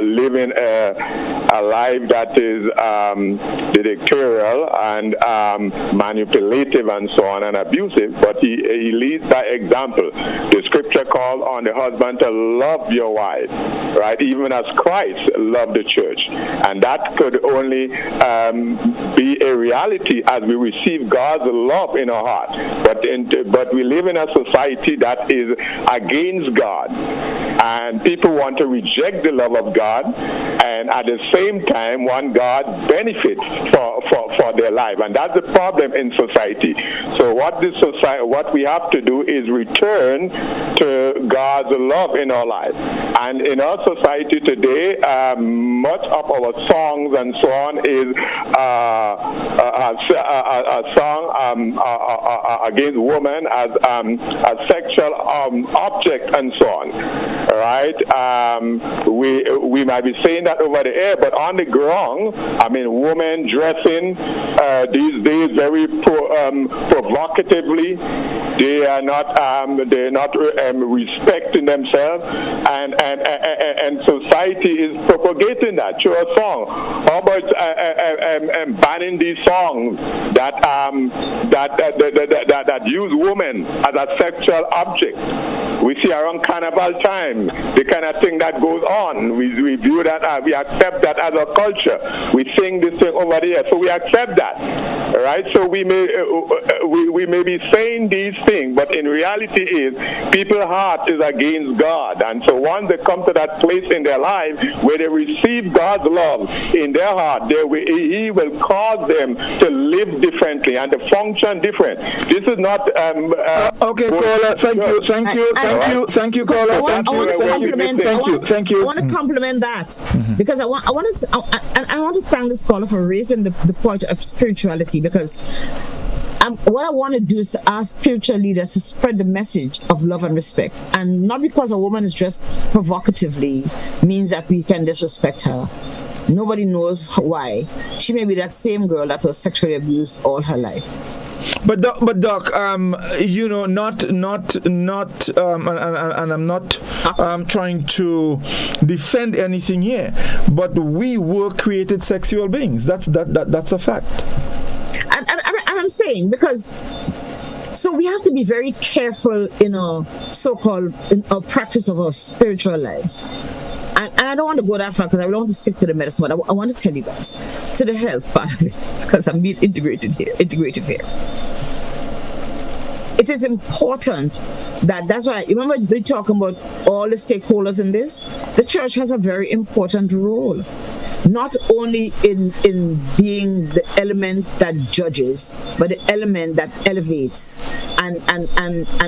living a life that is dictatorial and manipulative and so on and abusive, but he leads by example. The scripture calls on the husband to love your wife, right? Even as Christ loved the church, and that could only be a reality as we receive God's love in our heart. But we live in a society that is against God, and people want to reject the love of God, and at the same time want God benefits for their life, and that's the problem in society. So what we have to do is return to God's love in our life. And in our society today, much of our songs and so on is a song against women as a sexual object and so on. Right? We might be saying that over the air, but on the ground, women dressing these days very provocatively. They are not respecting themselves, and society is propagating that through a song. How about banning these songs that use women as a sexual object? We see around carnival time the kind of thing that goes on. We view that, we accept that as a culture. We sing this thing over there, so we accept that. right? So we may be saying these things, but in reality is people's heart is against God. And so once they come to that place in their life where they receive God's love in their heart, He will cause them to live differently and to function different. This is not okay, caller. Thank you, caller. Thank you. I want to compliment that because I want to thank this caller for raising the point of spirituality, because what I want to do is to ask spiritual leaders to spread the message of love and respect, and not because a woman is dressed provocatively means that we can disrespect her. Nobody knows why. She may be that same girl that was sexually abused all her life. But Doc, you know, not, and I'm not trying to defend anything here, but we were created sexual beings. That's a fact. And I'm saying, because so we have to be very careful in our so-called practice of our spiritual lives. And I don't want to go that far because I don't want to stick to the medicine, but I want to tell you guys to the health part of it, because I'm being integrative here. It is important that's why, remember we're talking about all the stakeholders in this? The church has a very important role, not only in being the element that judges, but the element that elevates and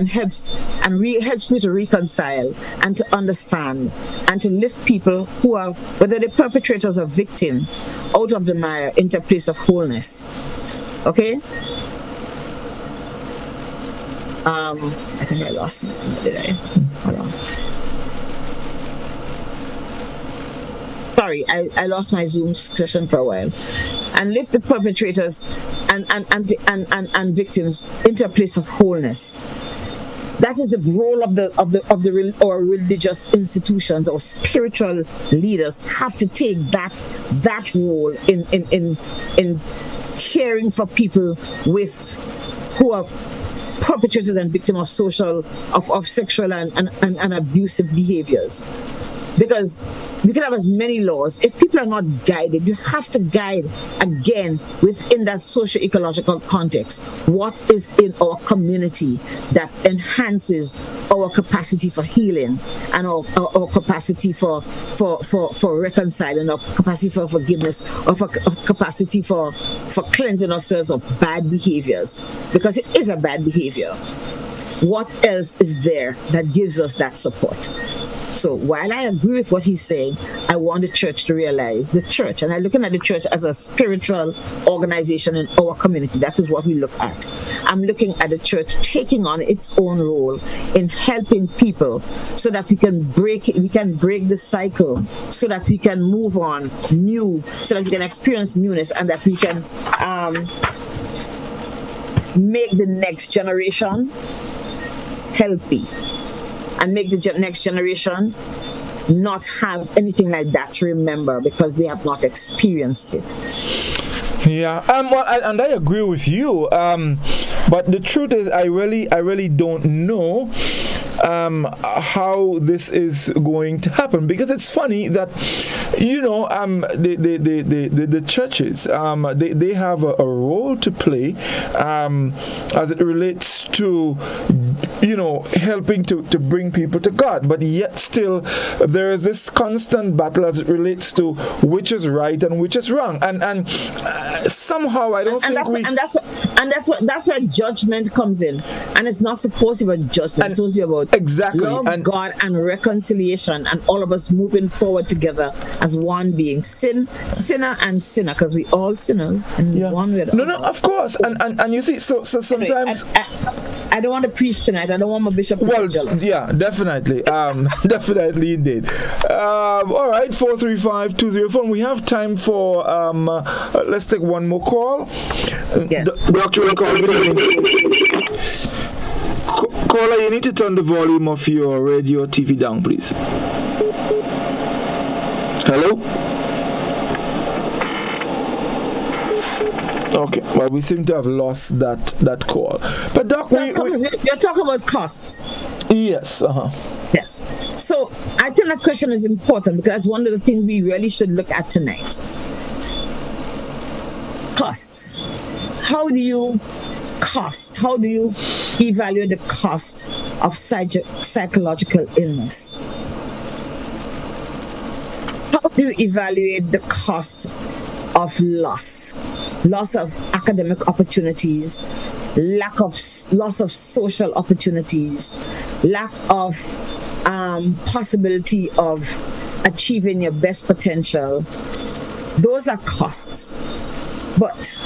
helps helps me to reconcile and to understand and to lift people who are, whether they're perpetrators or victim, out of the mire into a place of wholeness. Okay? I think I lost it. Did I? Hold on. Sorry, I lost my Zoom session for a while. And lift the perpetrators and victims into a place of wholeness. That is the role of the or religious institutions or spiritual leaders have to take that role in caring for people who are perpetrators and victims of sexual and abusive behaviors. Because we can have as many laws. If people are not guided, you have to guide again within that socio-ecological context. What is in our community that enhances our capacity for healing and our capacity for reconciling, our capacity for forgiveness, our capacity for cleansing ourselves of bad behaviors, because it is a bad behavior. What else is there that gives us that support? So while I agree with what he's saying, I want the church to realize, the church, and I'm looking at the church as a spiritual organization in our community. That is what we look at. I'm looking at the church taking on its own role in helping people so that we can break the cycle, so that we can move on new, so that we can experience newness, and that we can make the next generation healthy. And make the next generation not have anything like that to remember because they have not experienced it. Yeah, well, and I agree with you. But the truth is, I really don't know how this is going to happen, because it's funny that the churches they have a role to play as it relates to helping to bring people to God, but yet still there is this constant battle as it relates to which is right and which is wrong, and somehow I don't think that's where judgment comes in, and it's not supposed to be about judgment. It's supposed to be about love, God, and reconciliation, and all of us moving forward together as one being, sinner and sinner, because we all sinners in one way. No, of course, and you see, so sometimes. I don't want to preach tonight. I don't want my bishop to be jealous. Yeah, definitely. Definitely indeed. All right, 435-204. We have time for, let's take one more call. Yes. Doctor, caller, you need to turn the volume of your radio or TV down, please. Hello? Okay, well, we seem to have lost that call. But Doc, you're talking about costs. Yes. Yes. So I think that question is important because one of the things we really should look at tonight. Costs. how do you evaluate the cost of psychological illness? How do you evaluate the cost of loss of academic opportunities, loss of social opportunities, lack of possibility of achieving your best potential? Those are costs. But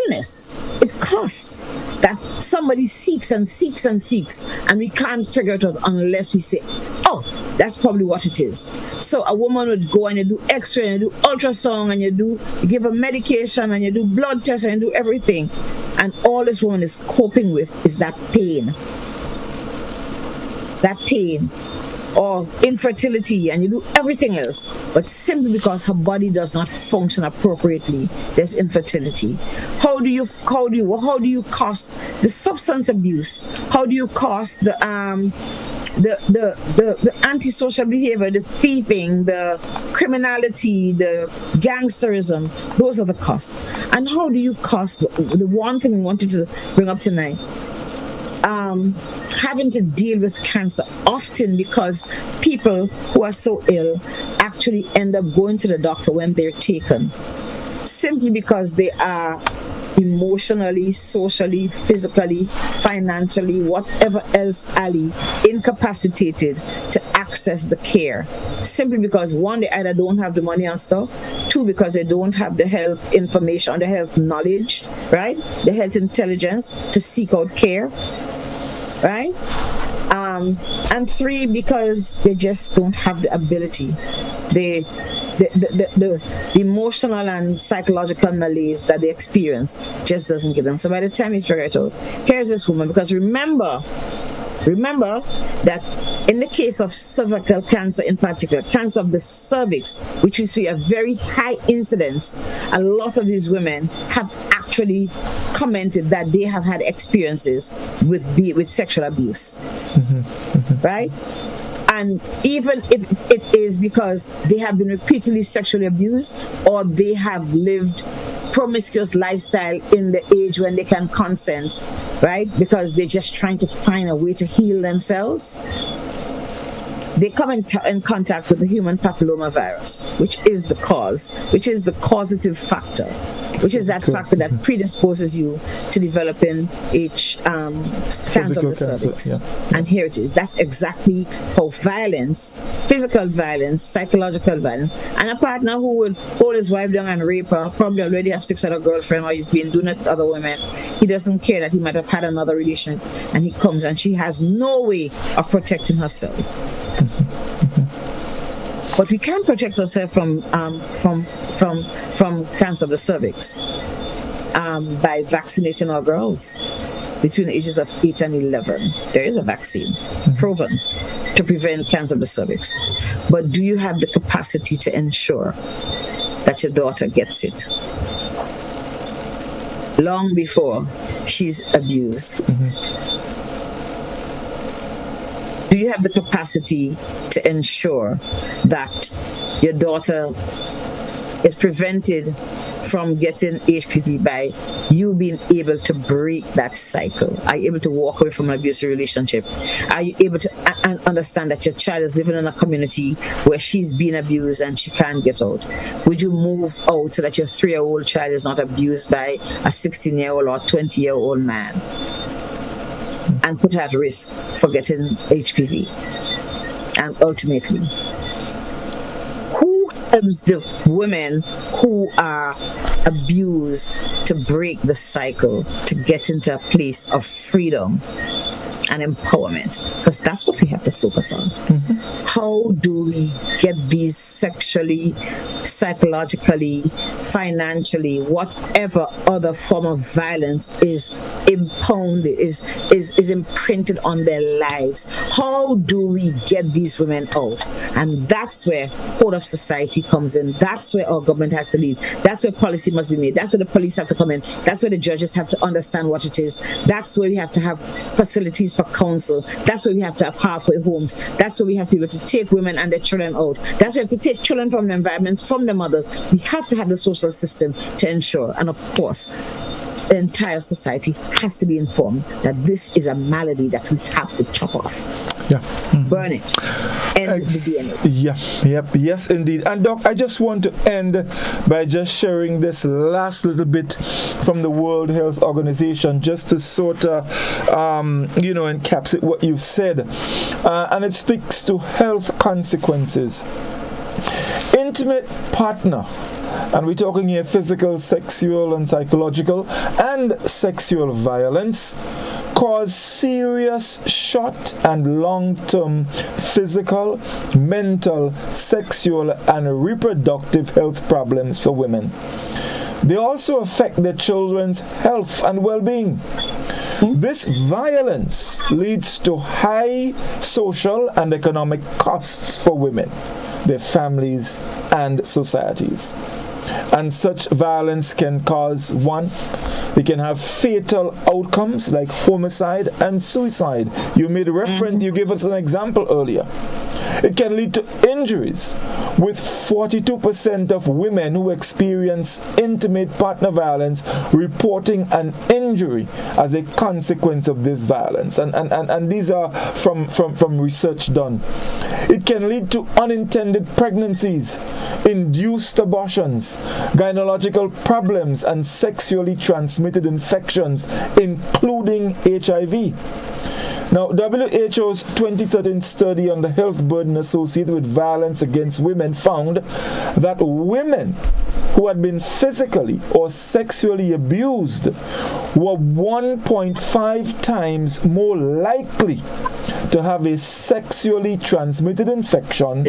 illness, it costs. That somebody seeks and seeks and seeks, and we can't figure it out unless we say, oh, that's probably what it is. So a woman would go and you do x-ray and you do ultrasound and you give her medication and you do blood tests and you do everything, and all this woman is coping with is that pain, or infertility, and you do everything else, but simply because her body does not function appropriately, there's infertility. How do you cost the substance abuse? How do you cost the antisocial behavior, the thieving, the criminality, the gangsterism? Those are the costs. And how do you cost the one thing we wanted to bring up tonight? Having to deal with cancer, often because people who are so ill actually end up going to the doctor when they're taken, simply because they are emotionally, socially, physically, financially, whatever else, incapacitated to access the care, simply because one, they either don't have the money and stuff, two, because they don't have the health information, the health knowledge, right, the health intelligence to seek out care, right, and three, because they just don't have the ability. The emotional and psychological malaise that they experience just doesn't get them. So by the time you figure it out, here's this woman, because remember that in the case of cervical cancer in particular, cancer of the cervix, which we see a very high incidence, a lot of these women have actually commented that they have had experiences with sexual abuse, right? And even if it is because they have been repeatedly sexually abused, or they have lived promiscuous lifestyle in the age when they can consent, right? Because they're just trying to find a way to heal themselves. They come in contact with the human papilloma virus, which is the causative factor, which is that factor that predisposes you to developing cancer of the cervix. Yeah. And here it is. That's exactly how violence, physical violence, psychological violence, and a partner who would hold his wife down and rape her, probably already have 6 other girlfriends, or he's been doing it with other women. He doesn't care that he might have had another relationship, and he comes and she has no way of protecting herself. But we can protect ourselves from cancer of the cervix by vaccinating our girls between the ages of 8 and 11. There is a vaccine proven to prevent cancer of the cervix. But do you have the capacity to ensure that your daughter gets it long before she's abused? Do you have the capacity to ensure that your daughter is prevented from getting HPV by you being able to break that cycle? Are you able to walk away from an abusive relationship? Are you able to understand that your child is living in a community where she's being abused and she can't get out? Would you move out so that your 3-year-old child is not abused by a 16-year-old or 20-year-old man and put her at risk for getting HPV? And ultimately, who helps the women who are abused to break the cycle, to get into a place of freedom and empowerment? Because that's what we have to focus on. How do we get these sexually, psychologically, financially, whatever other form of violence is impounded, is imprinted on their lives? How do we get these women out? And that's where whole of society comes in. That's where our government has to lead. That's where policy must be made. That's where the police have to come in. That's where the judges have to understand what it is. That's where we have to have facilities for counsel. That's where we have to have halfway homes. That's where we have to be able to take women and their children out. That's where we have to take children from the environment, from the mothers. We have to have the social system to ensure. And of course, the entire society has to be informed that this is a malady that we have to chop off. Yeah. Burn it. End the DNA. Yes, indeed. And Doc, I just want to end by just sharing this last little bit from the World Health Organization, just to sort of, encapsulate what you've said. And it speaks to health consequences. Intimate partner. And we're talking here physical, sexual, and psychological, and sexual violence cause serious short and long-term physical, mental, sexual, and reproductive health problems for women. They also affect their children's health and well-being. This violence leads to high social and economic costs for women, their families, and societies. And such violence can cause it can have fatal outcomes like homicide and suicide. You made a reference, you gave us an example earlier. It can lead to injuries, with 42% of women who experience intimate partner violence reporting an injury as a consequence of this violence. And these are from research done. It can lead to unintended pregnancies, induced abortions, gynecological problems, and sexually transmitted infections, including HIV. Now, WHO's 2013 study on the health burden associated with violence against women found that women who had been physically or sexually abused were 1.5 times more likely to have a sexually transmitted infection,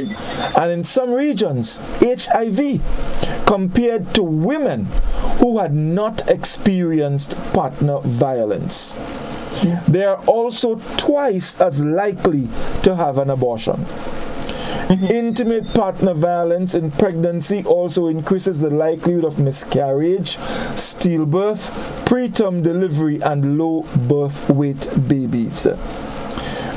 and in some regions, HIV, compared to women who had not experienced partner violence. They are also twice as likely to have an abortion. Intimate partner violence in pregnancy also increases the likelihood of miscarriage, stillbirth, preterm delivery, and low birth weight babies.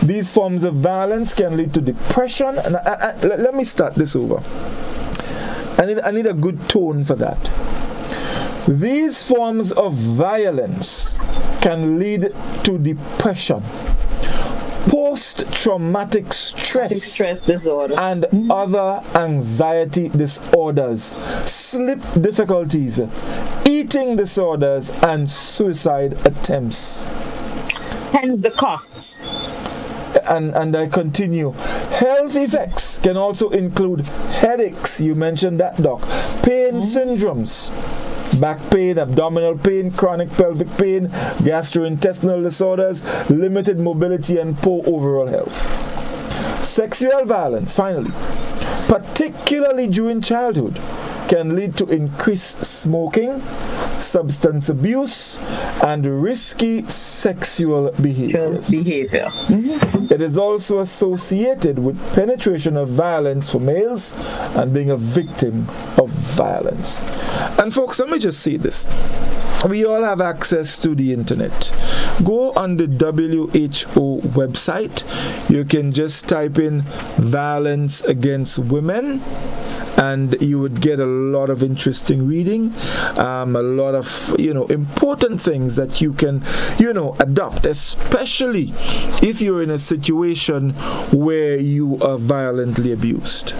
These forms of violence can lead to depression. And let me start this over. I need a good tone for that. These forms of violence can lead to depression, post-traumatic stress disorder, and other anxiety disorders, sleep difficulties, eating disorders, and suicide attempts. Hence the costs. And I continue. Health effects can also include headaches, you mentioned that, Doc, pain syndromes, back pain, abdominal pain, chronic pelvic pain, gastrointestinal disorders, limited mobility, and poor overall health. Sexual violence, finally, particularly during childhood, can lead to increased smoking, substance abuse, and risky sexual behavior. It is also associated with penetration of violence for males and being a victim of violence. And folks, let me just say this. We all have access to the internet. Go on the WHO website. You can just type in violence against women, and you would get a lot of interesting reading, a lot of important things that you can adopt, especially if you're in a situation where you are violently abused.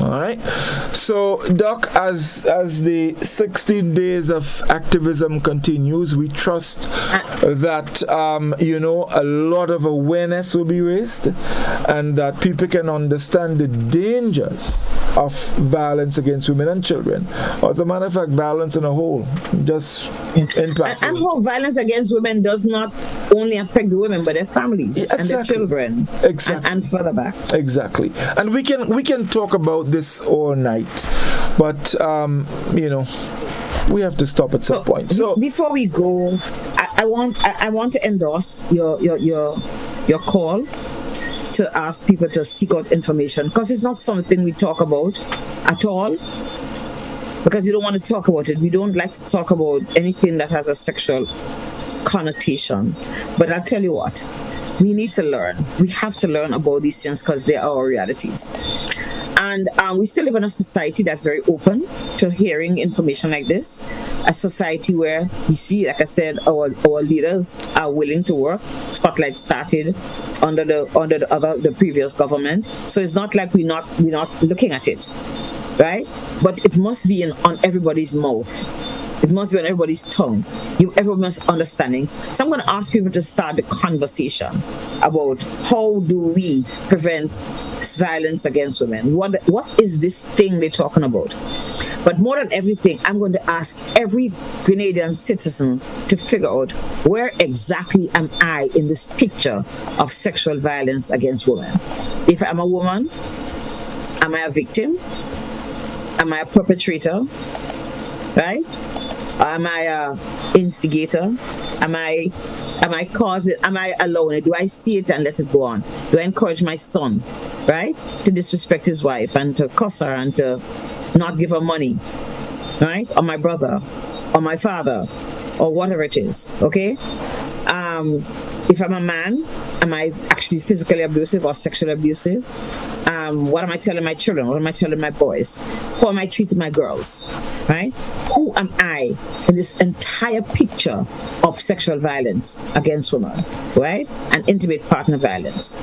All right. So, Doc, as the 16 days of activism continues, we trust that a lot of awareness will be raised, and that people can understand the dangers of violence against women and children. As a matter of fact, violence in a whole, just in passing. And how violence against women does not only affect the women, but their families and their children, and further back. Exactly. And we can talk about this all night, but we have to stop at some point. So before we go, I want to endorse your call to ask people to seek out information, because it's not something we talk about at all, because you don't want to talk about it. We don't like to talk about anything that has a sexual connotation. But I'll tell you what, we need to learn. We have to learn about these things because they are our realities. And we still live in a society that's very open to hearing information like this. a society where we see, like I said, our leaders are willing to work. Spotlight started under the previous government, so it's not like we're not looking at it, right? But it must be on everybody's mouth. It must be on everybody's tongue. Everyone must understanding. So I'm going to ask people to start the conversation about how do we prevent violence against women. What is this thing they're talking about? But more than everything, I'm going to ask every Grenadian citizen to figure out where exactly am I in this picture of sexual violence against women. If I'm a woman, am I a victim? Am I a perpetrator? Right? Am I a instigator? Am I causing? Am I alone? Do I see it and let it go on? Do I encourage my son, right, to disrespect his wife and to cuss her and to not give her money, right? Or my brother, or my father, or whatever it is. Okay. If I'm a man, am I actually physically abusive or sexually abusive? What am I telling my children? What am I telling my boys? How am I treating my girls? Right? Who am I in this entire picture of sexual violence against women? Right? And intimate partner violence.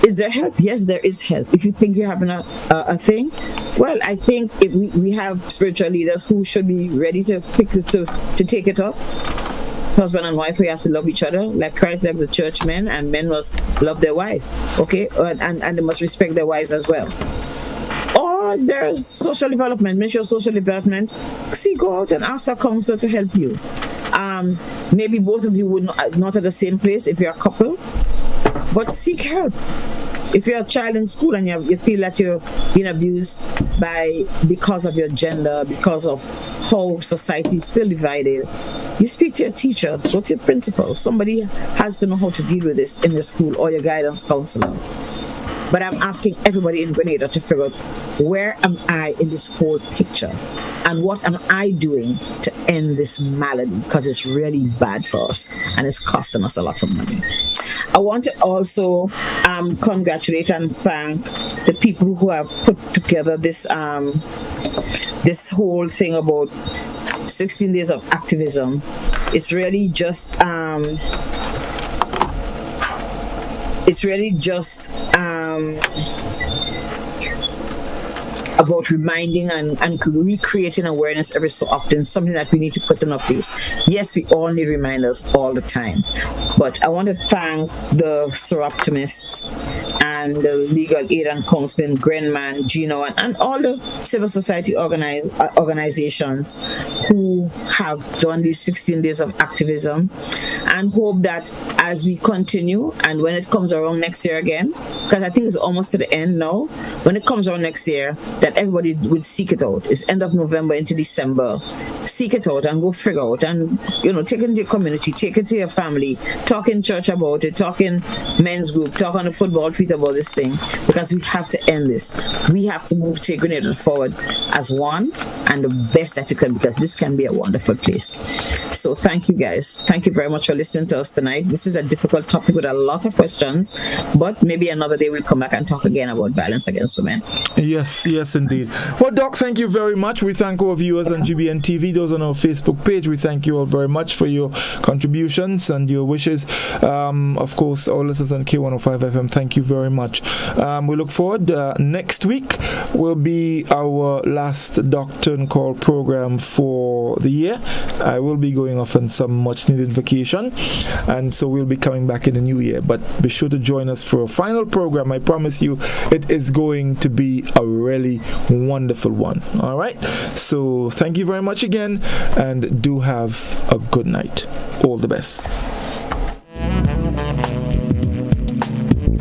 Is there help? Yes, there is help. If you think you're having a thing, well, I think if we have spiritual leaders who should be ready to fix it, to take it up. Husband and wife, we have to love each other like Christ loved the church men, and men must love their wives, okay? And they must respect their wives as well. Or there's social development, mental social development. Go out and ask for a counselor to help you. Maybe both of you would not at the same place if you're a couple, but seek help. If you're a child in school and you feel that you're being abused because of your gender, because of how society is still divided, you speak to your teacher, go to your principal. Somebody has to know how to deal with this in your school, or your guidance counselor. But I'm asking everybody in Grenada to figure out, where am I in this whole picture? And what am I doing to end this malady? Because it's really bad for us and it's costing us a lot of money. I want to also congratulate and thank the people who have put together this whole thing about 16 days of activism. It's really just about reminding and recreating awareness every so often, something that we need to put in our place. Yes, we all need reminders all the time, but I want to thank the Seroptimists and the Legal Aid and Counseling, Grenman, Gino, and all the civil society organizations who have done these 16 days of activism, and hope that as we continue, and when it comes around next year again, because I think it's almost to the end now, when it comes around next year, that everybody would seek it out. It's end of November into December. Seek it out and go figure out, and take it into your community, take it to your family, talk in church about it, talk in men's group, talk on the football field about this thing, because we have to end this. We have to move to Grenada forward as one, and the best that you can, because this can be a wonderful place. So thank you guys. Thank you very much for listening to us tonight. This is a difficult topic with a lot of questions, but maybe another day we'll come back and talk again about violence against women. Yes, indeed. Well, Doc, thank you very much. We thank our viewers on GBN TV, those on our Facebook page. We thank you all very much for your contributions and your wishes. Of course, all listeners on K105 FM, thank you very much. We look forward. Next week will be our last Doctrine Call program for the year. I will be going off on some much needed vacation, and so we'll be coming back in the new year. But be sure to join us for a final program. I promise you it is going to be a really wonderful one. All right, so thank you very much again, and do have a good night. All the best.